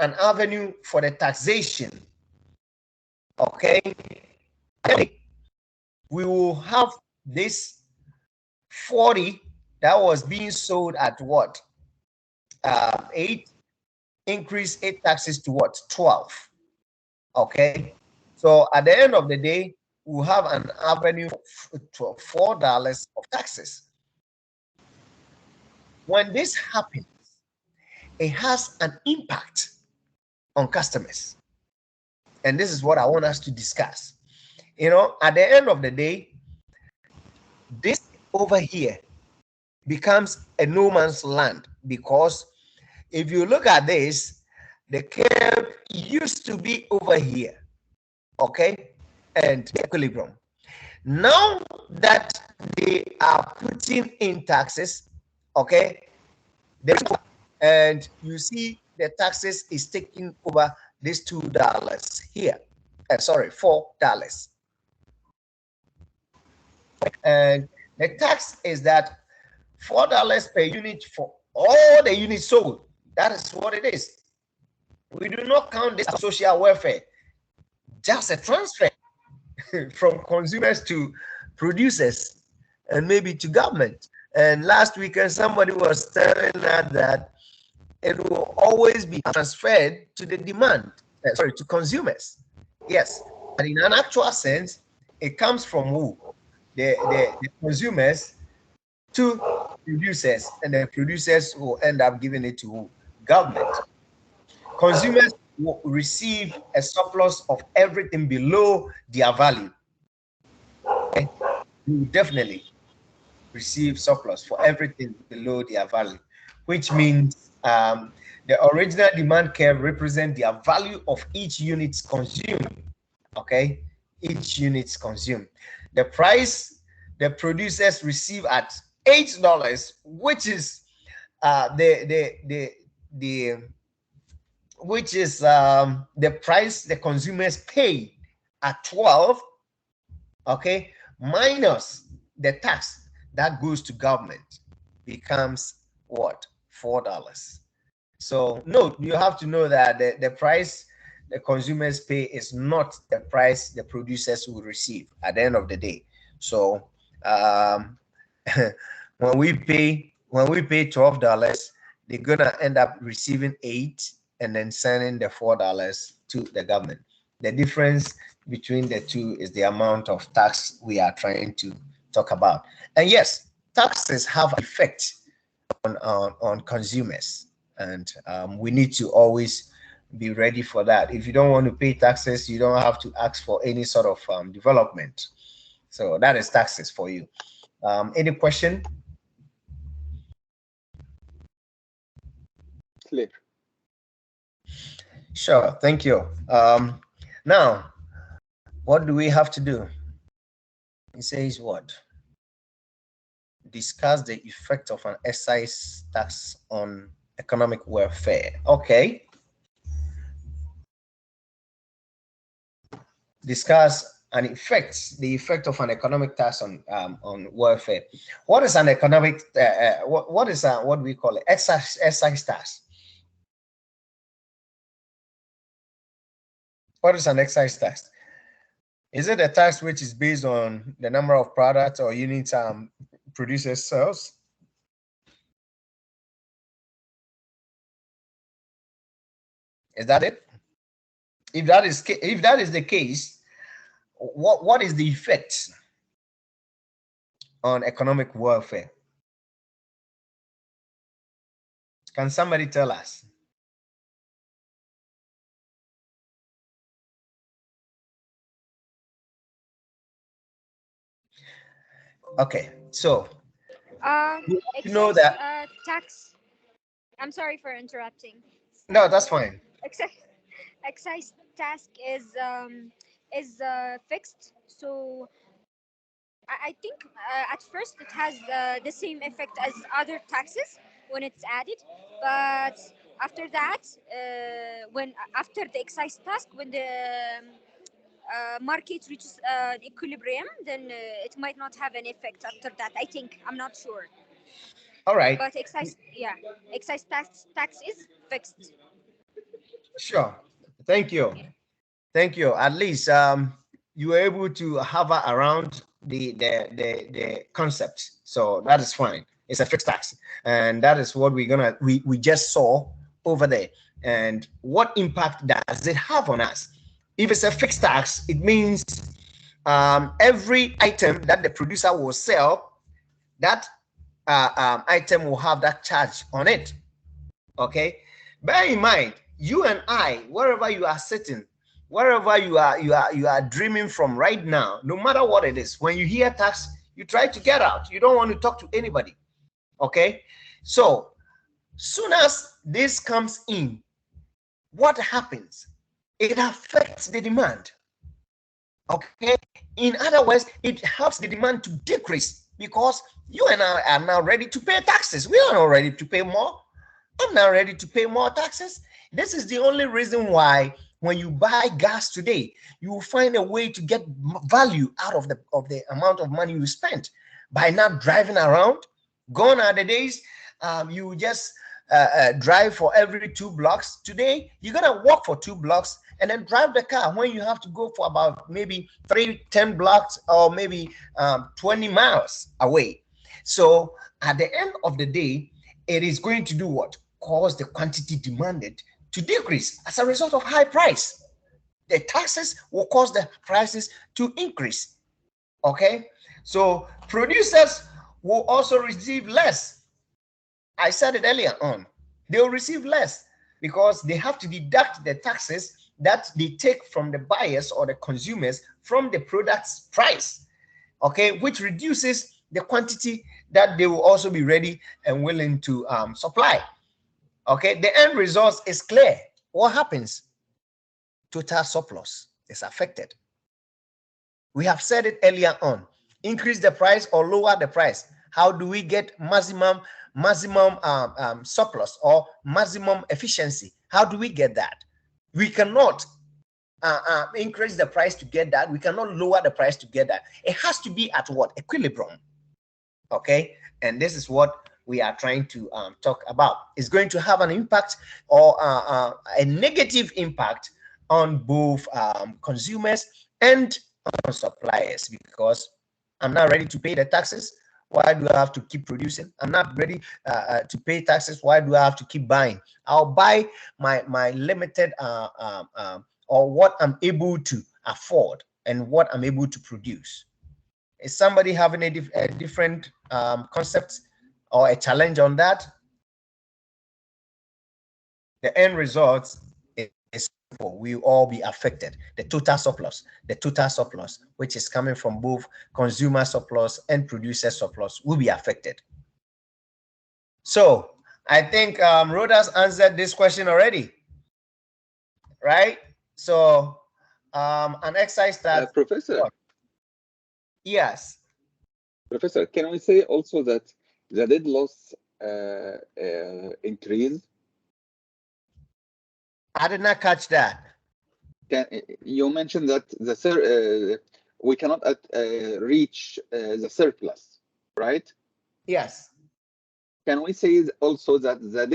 an avenue for the taxation. Okay, we will have this 40 that was being sold at what? 8, increase 8 taxes to what? 12. Okay, so at the end of the day, we'll have an avenue for $4 of taxes. When this happens, it has an impact on customers. And this is what I want us to discuss. You know, at the end of the day, this over here becomes a no man's land, because if you look at this, the curve used to be over here, okay, and equilibrium. Now that they are putting in taxes, okay, and you see the taxes is taking over this $2 here. Sorry, $4. And the tax is that $4 per unit for all the units sold. That is what it is. We do not count this as social welfare, just a transfer from consumers to producers and maybe to government. And last weekend, somebody was telling us that it will always be transferred to the demand, to consumers. Yes, but in an actual sense, it comes from who? The consumers to producers, and the producers will end up giving it to who? Government. Consumers will receive a surplus of everything below their value. Okay? You will definitely receive surplus for everything below their value, which means the original demand curve represents the value of each unit consumed. Okay, each unit consumed. The price the producers receive at $8, which is the price the consumers pay at 12, okay, minus the tax that goes to government, becomes what? $4. So note, you have to know that the price the consumers pay is not the price the producers will receive at the end of the day. So when we pay $12, they're gonna end up receiving 8 and then sending the $4 to the government. The difference between the two is the amount of tax we are trying to talk about. And yes, taxes have effect on consumers, and we need to always be ready for that. If you don't want to pay taxes, you don't have to ask for any sort of development. So that is taxes for you. Any question? Clear. Sure, thank you. Now, what do we have to do? It says what? Discuss the effect of an excise tax on economic welfare. Okay. Discuss the effect of an economic tax on welfare. What is an economic? What do we call it? Excise tax. What is an excise tax? Is it a tax which is based on the number of products or units producers sells? Is that it? If that is the case, what is the effect on economic welfare? Can somebody tell us? Okay, so you know that tax. I'm sorry for interrupting. no, that's fine. Excise tax is fixed, so I think at first it has the same effect as other taxes when it's added, but after that, after the excise tax, when the market reaches equilibrium, then it might not have an effect after that. I think, I'm not sure. All right. But excise tax is fixed. Sure. Thank you. Thank you. At least you were able to hover around the concept. So that is fine. It's a fixed tax. And that is what we just saw over there. And what impact does it have on us? If it's a fixed tax, it means every item that the producer will sell, that item will have that charge on it. Okay. Bear in mind, you and I, wherever you are sitting, wherever you are dreaming from right now, no matter what it is, when you hear tax, you try to get out. You don't want to talk to anybody. Okay. So soon as this comes in, what happens? It affects the demand. Okay. In other words, it helps the demand to decrease because you and I are now ready to pay taxes. We are not ready to pay more. I'm not ready to pay more taxes. This is the only reason why when you buy gas today, you will find a way to get value out of the amount of money you spent by not driving around. Gone are the days you just drive for every 2 blocks. Today, you're gonna walk for 2 blocks and then drive the car when you have to go for about maybe 10 blocks or maybe 20 miles away. So at the end of the day, it is going to do what? Cause the quantity demanded to decrease as a result of high price. The taxes will cause the prices to increase. Okay, so producers will also receive less. I said it earlier on. They will receive less because they have to deduct the taxes that they take from the buyers or the consumers from the product's price. Okay, which reduces the quantity that they will also be ready and willing to supply. Okay, the end result is clear. What happens? Total surplus is affected. We have said it earlier on. Increase the price or lower the price. How do we get maximum surplus or maximum efficiency? How do we get that? We cannot increase the price to get that. We cannot lower the price to get that. It has to be at what? Equilibrium. Okay, and this is what we are trying to talk about. It's going to have an impact or a negative impact on both consumers and on suppliers, because I'm not ready to pay the taxes. Why do I have to keep producing? I'm not ready to pay taxes. Why do I have to keep buying? I'll buy my limited or what I'm able to afford and what I'm able to produce. Is somebody having a different concept or a challenge on that? The end result is we will all be affected. The total surplus, which is coming from both consumer surplus and producer surplus, will be affected. So I think Rhoda's answered this question already, right? So an exercise that Professor. Yes. Professor, can we say also that the dead loss increase? I did not catch that. You mentioned that we cannot reach the surplus, right? Yes. Can we say also that the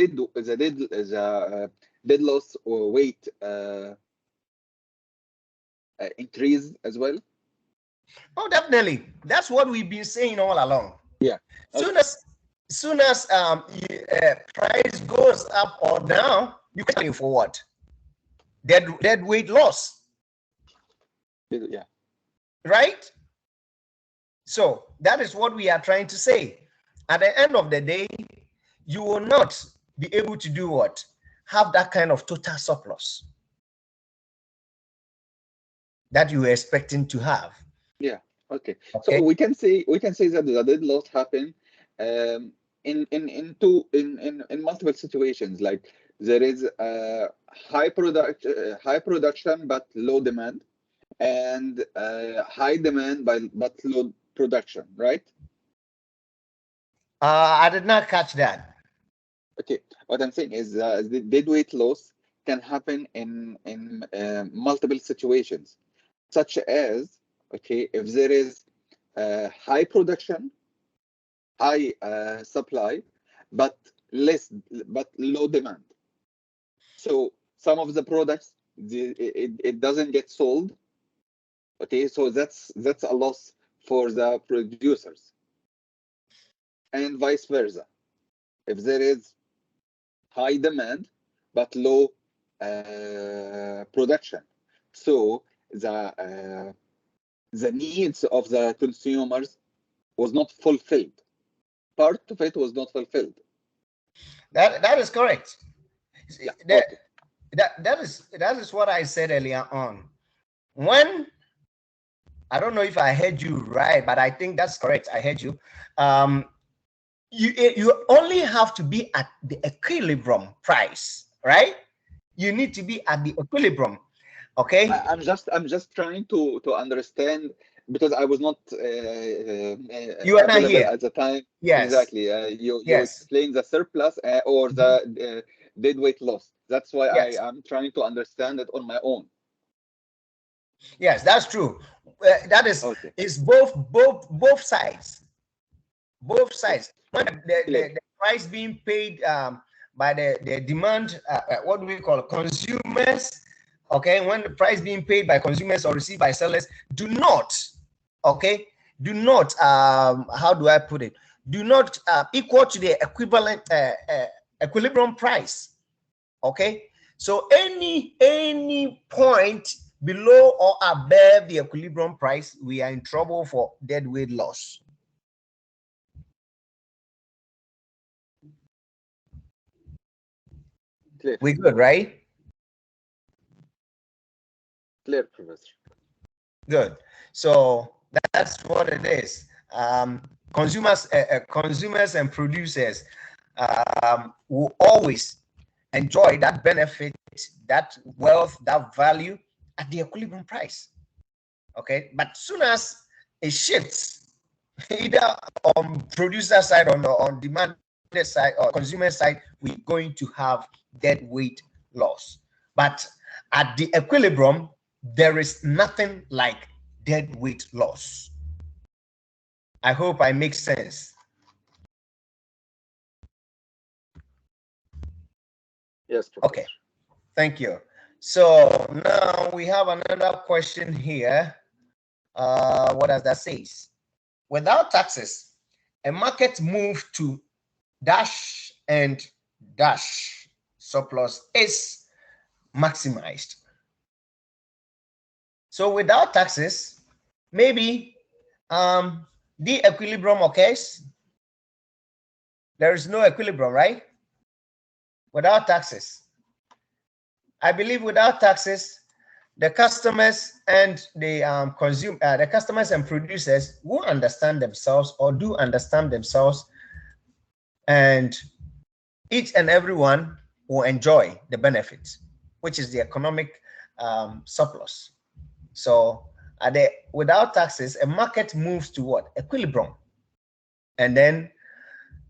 dead loss or weight increase as well? Oh, definitely. That's what we've been saying all along. Yeah. Okay. Soon as price goes up or down, you can pay for what? Deadweight loss. Yeah. Right? So that is what we are trying to say. At the end of the day, you will not be able to do what? Have that kind of total surplus that you were expecting to have. Yeah. Okay. So we can say that the dead loss happen in multiple situations. Like there is high production but low demand, and high demand but low production, right? I did not catch that. Okay, what I'm saying is the deadweight loss can happen in multiple situations, such as, okay, if there is high production, high supply, but low demand. So some of the products it doesn't get sold. Okay, so that's a loss for the producers, and vice versa. If there is high demand but low production, so the needs of the consumers was not fulfilled. Part of it was not fulfilled. That is correct. Yeah, that is what I said earlier on. When I don't know if I heard you right, but I think that's correct. I heard you. You only have to be at the equilibrium price, right? You need to be at the equilibrium. Okay. I'm just trying to understand, because I was not you are not here at the time. Yes. Exactly. You explain the surplus or the deadweight loss. That's why Yes. I am trying to understand it on my own. Yes, that's true. That is okay. It's both sides. Both sides. When the price being paid by the demand, what do we call it? Consumers. Okay, when the price being paid by consumers or received by sellers, do not how do I put it? Do not equal to the equivalent equilibrium price. Okay, so any point below or above the equilibrium price, we are in trouble for deadweight loss. Clear. We're good, right? Clear, Professor. Good. So that's what it is. Consumers and producers will always enjoy that benefit, that wealth, that value at the equilibrium price. Okay, but soon as it shifts, either on producer side or on demand side or consumer side, we're going to have deadweight loss. But at the equilibrium, there is nothing like deadweight loss. I hope I make sense. Yes, Professor. Okay, thank you. So now we have another question here. What does that say? Without taxes, a market move to dash and dash surplus is maximized. So without taxes, maybe the equilibrium occurs. There is no equilibrium, right? Without taxes. I believe without taxes, the customers and the the customers and producers will understand themselves or do understand themselves, and each and everyone will enjoy the benefits, which is the economic surplus. So without taxes, a market moves to what? Equilibrium. And then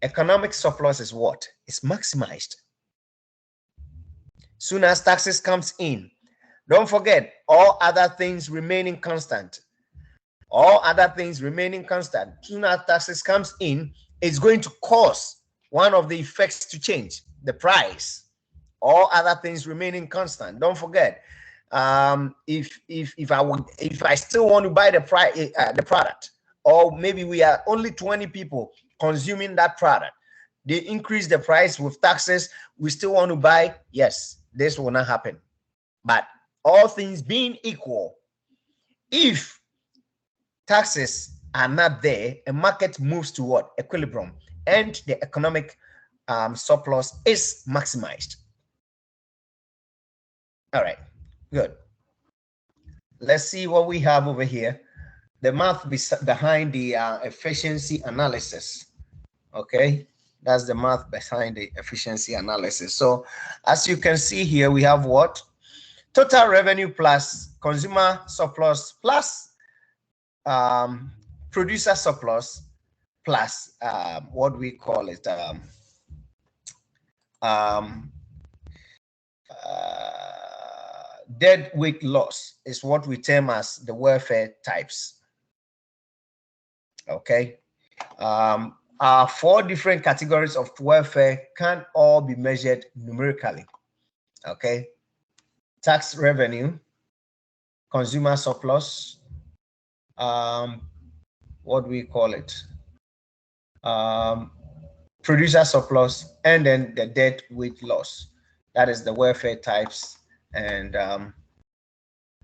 economic surplus is what? It's maximized. Soon as taxes comes in, don't forget, all other things remaining constant. All other things remaining constant. Soon as taxes comes in, it's going to cause one of the effects to change, the price. All other things remaining constant. Don't forget, if I still want to buy the product, or maybe we are only 20 people consuming that product, they increase the price with taxes, we still want to buy, yes, this will not happen. But all things being equal, if taxes are not there, a market moves to what? Equilibrium, and the economic surplus is maximized. All right, good. Let's see what we have over here. The math behind the efficiency analysis. Okay, that's the math behind the efficiency analysis. So as you can see here, we have what? Total revenue plus consumer surplus plus producer surplus plus what we call it deadweight loss is what we term as the welfare types. Okay, our 4 different categories of welfare can all be measured numerically. Okay, tax revenue, consumer surplus, what we call it, producer surplus, and then the deadweight loss. That is the welfare types, and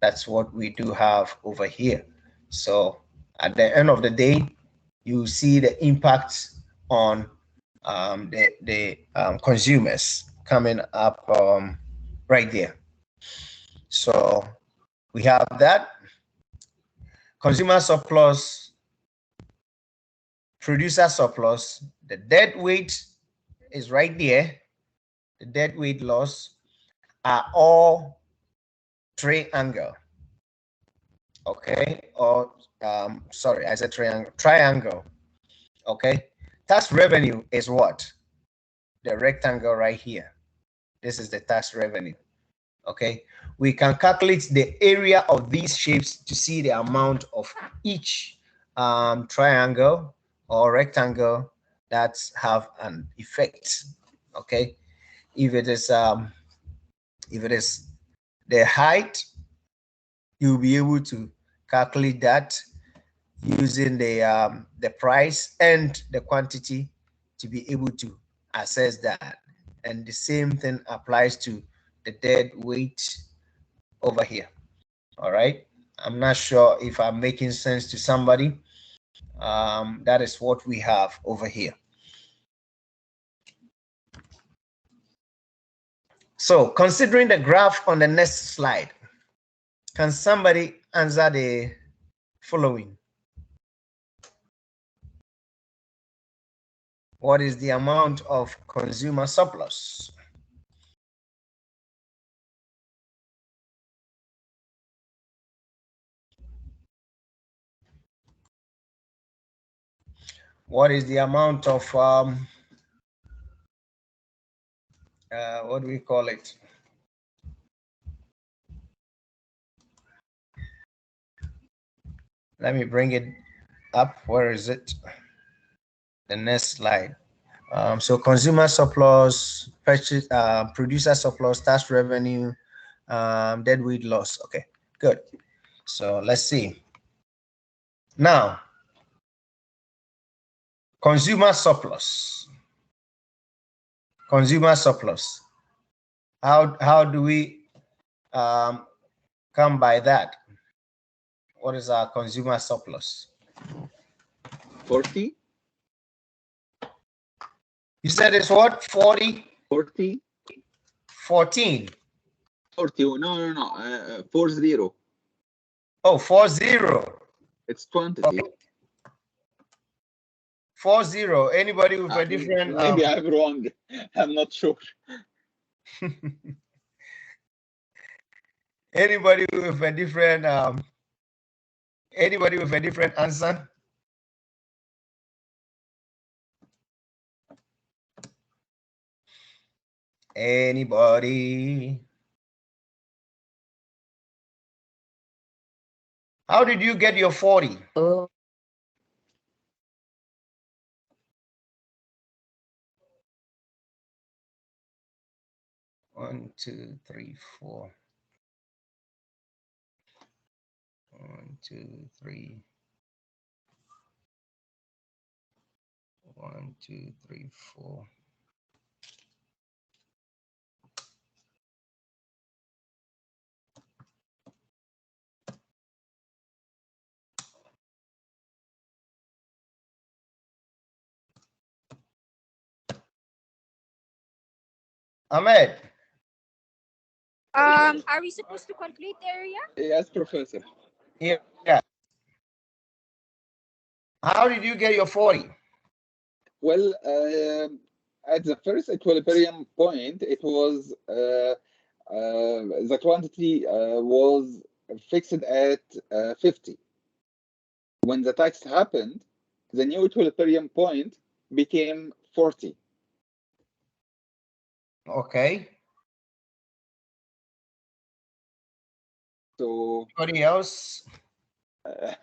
that's what we do have over here. So at the end of the day, you see the impact on the consumers coming up right there. So we have that consumer surplus, producer surplus, the deadweight is right there. The deadweight loss are all triangle. Okay, or sorry, I said triangle. Okay, tax revenue is what? The rectangle right here. This is the tax revenue. Okay, we can calculate the area of these shapes to see the amount of each triangle or rectangle that have an effect. Okay, if it is the height, you'll be able to calculate that using the price and the quantity to be able to assess that. And the same thing applies to the dead weight over here. All right, I'm not sure if I'm making sense to somebody. That is what we have over here. So considering the graph on the next slide, can somebody answer the following? What is the amount of consumer surplus? what is the amount of what do we call it? Let me bring it up. Where is it? The next slide. So consumer surplus, purchase, producer surplus, tax revenue, deadweight loss. Okay, good. So let's see. Now, consumer surplus. Consumer surplus. How do we come by that? What is our consumer surplus? 40. You said it's what? 40? 40. 14. 40. No. 40. Oh, 40. It's quantity. Okay. 40. Anybody with a different? Maybe I'm wrong. I'm not sure. Anybody with a different? Anybody with a different answer? Anybody? How did you get your 40? Oh. 1, 2, 3, 4. 1, 2, 3. 1, 2, 3, 4. Ahmed. Are we supposed to calculate the area? Yes, Professor. Yeah. How did you get your 40? Well, at the first equilibrium point, it was the quantity was fixed at 50. When the tax happened, the new equilibrium point became 40. Okay. So Anybody else?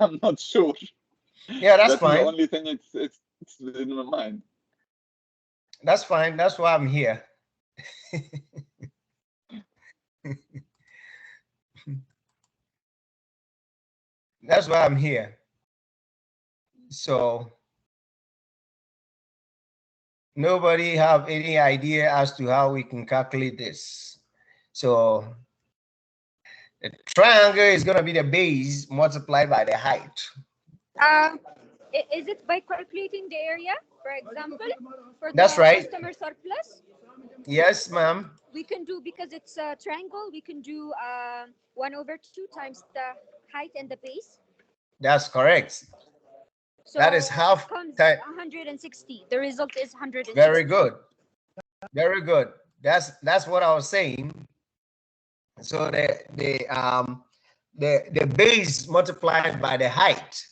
I'm not sure. Yeah, that's That's fine. the only thing it's in my mind. That's fine. That's why I'm here. That's why I'm here. So nobody have any idea as to how we can calculate this. So the triangle is going to be the base multiplied by the height. Is it by calculating the area, for example, for That's the right. customer surplus? Yes, ma'am. We can do, because it's a triangle, we can do 1/2 times the height and the base. That's correct. So That is half it comes time. 160. The result is 160. Very good. Very good. That's what I was saying. So the base multiplied by the height.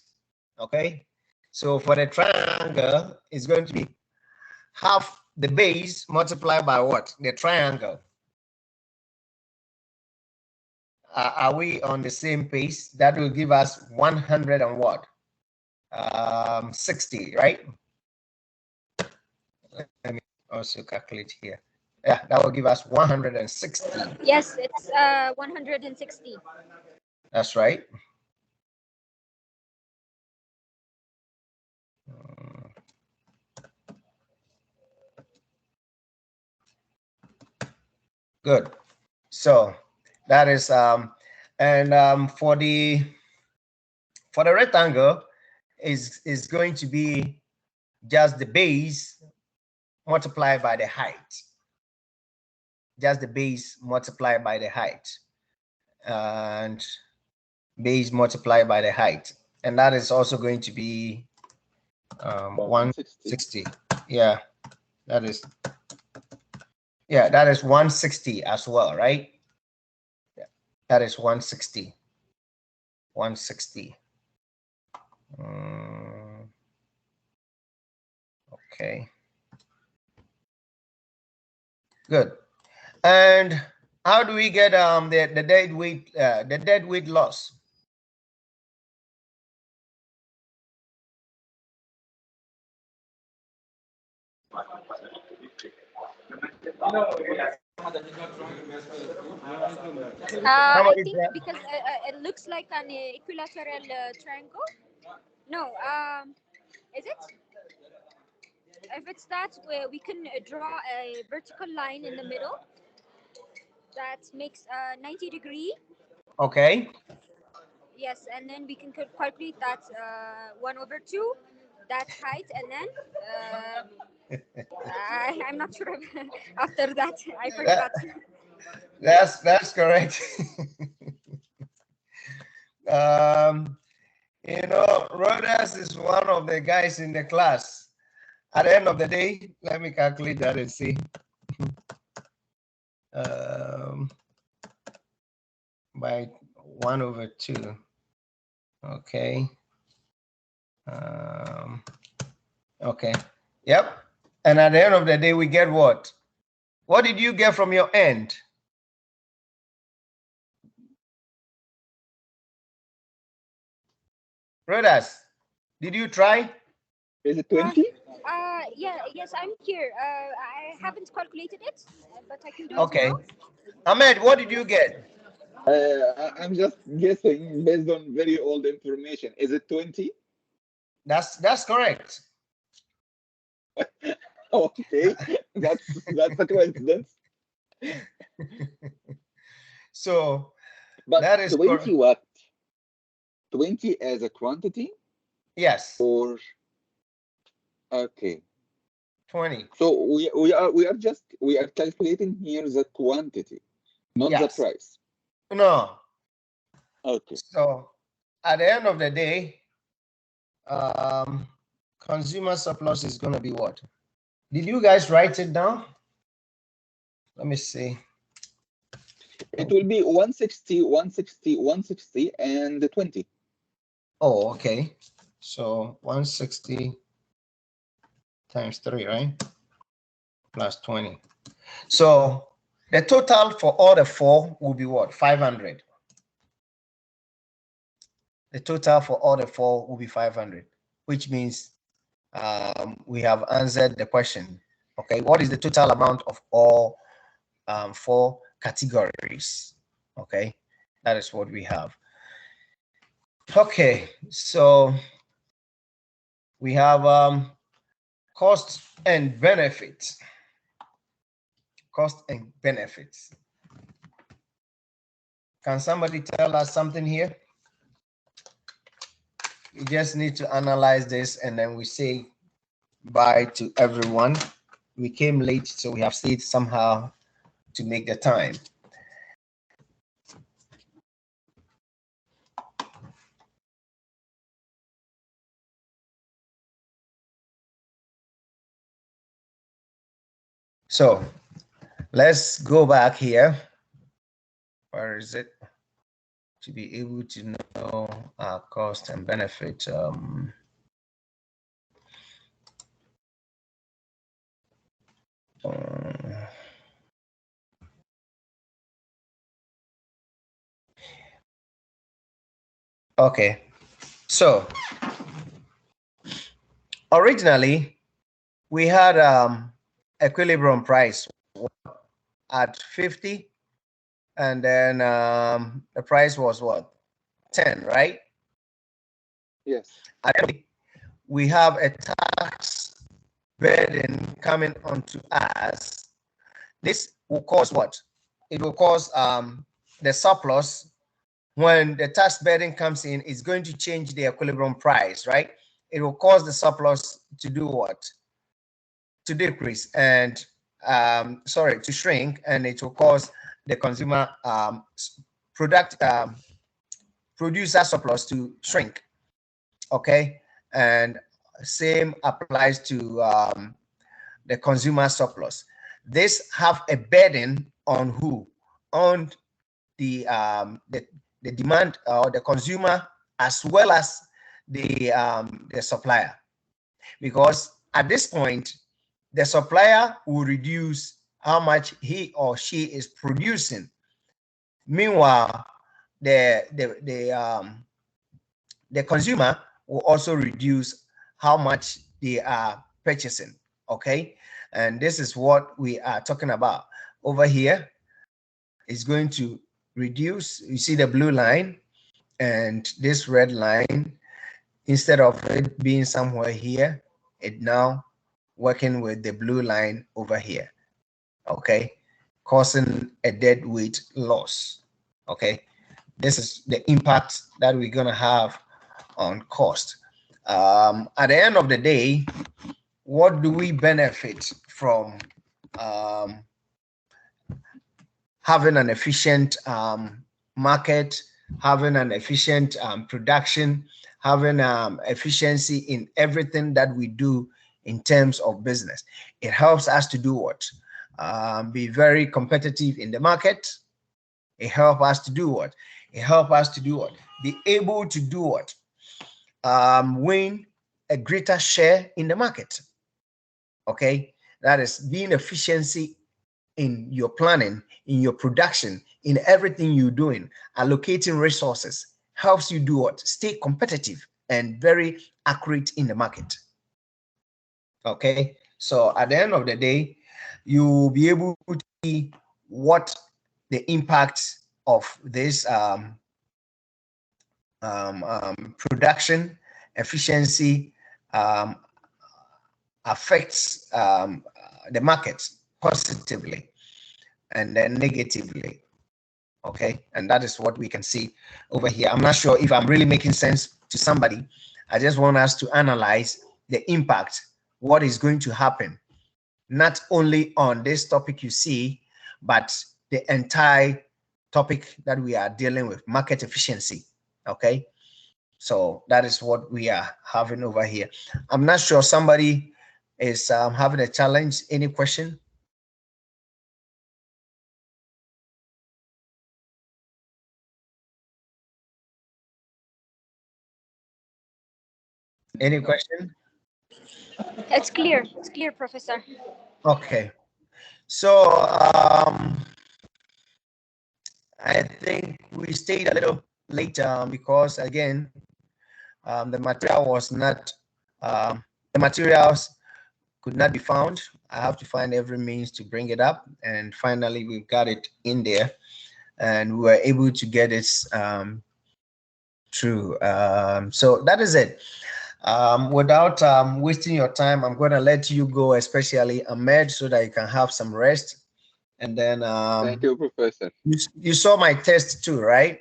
Okay. So for the triangle, it's going to be half the base multiplied by what? The triangle. Are we on the same page? That will give us 100 and what? 60, right? Let me also calculate here. Yeah, that will give us 160. Yes, it's 160. That's right. Good. So that is and for the rectangle is going to be just the base multiplied by the height. Just the base multiplied by the height, and base multiplied by the height, and that is also going to be 160. Yeah, that is 160 as well, right? Yeah, that is 160. 160. Okay. Good. And how do we get the deadweight loss? I think because it looks like an equilateral triangle. No, is it? If it's that, we can draw a vertical line in the middle that makes 90-degree. Okay. Yes, and then we can calculate that 1/2, that height, and then I'm not sure. After that, I forgot. That's correct. You know, Rodas is one of the guys in the class. At the end of the day, let me calculate that and see. By 1/2. Okay. Okay. Yep. And at the end of the day, we get what? What did you get from your end? Rodas, did you try? Is it 20? Yeah, yes, I'm here. I haven't calculated it, but I can do it. Okay. Now. Ahmed, what did you get? I'm just guessing based on very old information. Is it 20? That's correct. Okay, that's a coincidence. So But that is 20 what? 20 as a quantity? Yes. Or okay. 20. So we are calculating here the quantity, not the Yes. price. No. Okay. So at the end of the day, consumer surplus is going to be what? Did you guys write it down? Let me see. It will be 160, 160, 160, and 20. Oh, okay. So 160 times 3, right? Plus 20. So the total for all the four will be what? 500. The total for all the four will be 500, which means we have answered the question. Okay, what is the total amount of all four categories? Okay, that is what we have. Okay, so we have cost and benefits. Cost and benefits. Can somebody tell us something here? We just need to analyze this and then we say bye to everyone. We came late, so we have stayed somehow to make the time. So let's go back here. Where is it? To be able to know our cost and benefit. Okay, so originally we had equilibrium price at 50, and then the price was what, 10, right? Yes. We have a tax burden coming onto us. This will cause what? It will cause the surplus. When the tax burden comes in, it's going to change the equilibrium price, right? It will cause the surplus to do what? To decrease and to shrink, and it will cause the consumer producer surplus to shrink. Okay, and same applies to the consumer surplus. This have a burden on who? On the demand or the consumer, as well as the supplier, because at this point, the supplier will reduce how much he or she is producing. Meanwhile, the consumer will also reduce how much they are purchasing. Okay, and this is what we are talking about over here. Is going to reduce. You see the blue line and this red line. Instead of it being somewhere here, it now working with the blue line over here. Okay, causing a deadweight loss. Okay, this is the impact that we're gonna have on cost. At the end of the day, what do we benefit from having an efficient market, having an efficient production, having efficiency in everything that we do in terms of business? It helps us to do what? Be very competitive in the market. It helps us to do what? It helps us to do what? Be able to do what? Win a greater share in the market. Okay, that is being efficiency in your planning, in your production, in everything you're doing. Allocating resources helps you do what? Stay competitive and very accurate in the market. Okay, so at the end of the day, you'll be able to see what the impact of this production efficiency affects the market positively and then negatively. Okay, and that is what we can see over here. I'm not sure if I'm really making sense to somebody. I just want us to analyze the impact, what is going to happen, not only on this topic you see, but the entire topic that we are dealing with, market efficiency. Okay, so that is what we are having over here. I'm not sure somebody is having a challenge. Any question? Any question? It's clear. It's clear, Professor. Okay, so I think we stayed a little late because again, the material was not, the materials could not be found. I have to find every means to bring it up, and finally we got it in there, and we were able to get it through. So that is it. Without wasting your time, I'm going to let you go, especially Ahmed, so that you can have some rest. And then Thank you, Professor. You saw my test too, right?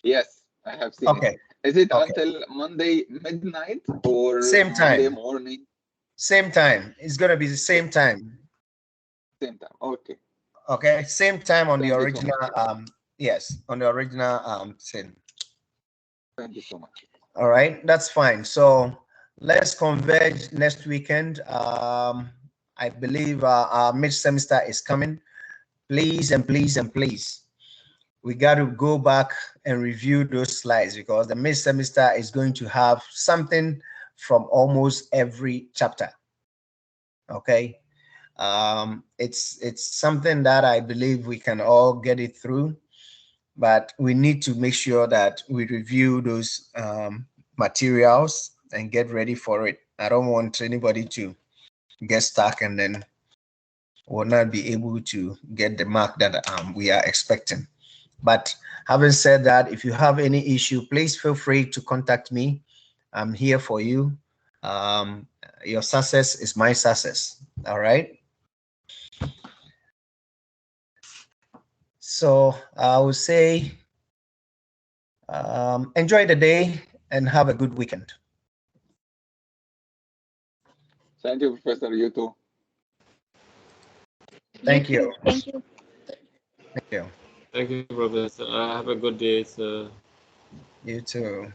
Yes, I have seen Okay. it. Is it Okay. until Monday midnight or Same time? Monday morning? Same time. It's going to be the same time. Same time. Okay. Okay. Same time on Thank the you so original. much. Yes, on the original thing. Thank you so much. All right, that's fine. So let's converge next weekend. I believe our mid-semester is coming. Please and please and please, we got to go back and review those slides, because the mid-semester is going to have something from almost every chapter. Okay, it's something that I believe we can all get it through, but we need to make sure that we review those materials and get ready for it. I don't want anybody to get stuck and then will not be able to get the mark that we are expecting. But having said that, if you have any issue, please feel free to contact me. I'm here for you. Your success is my success. All right. So I would say enjoy the day and have a good weekend. Thank you, Professor. You too. Thank you. Thank you. Thank you. Thank you, Professor. Have a good day, sir. You too.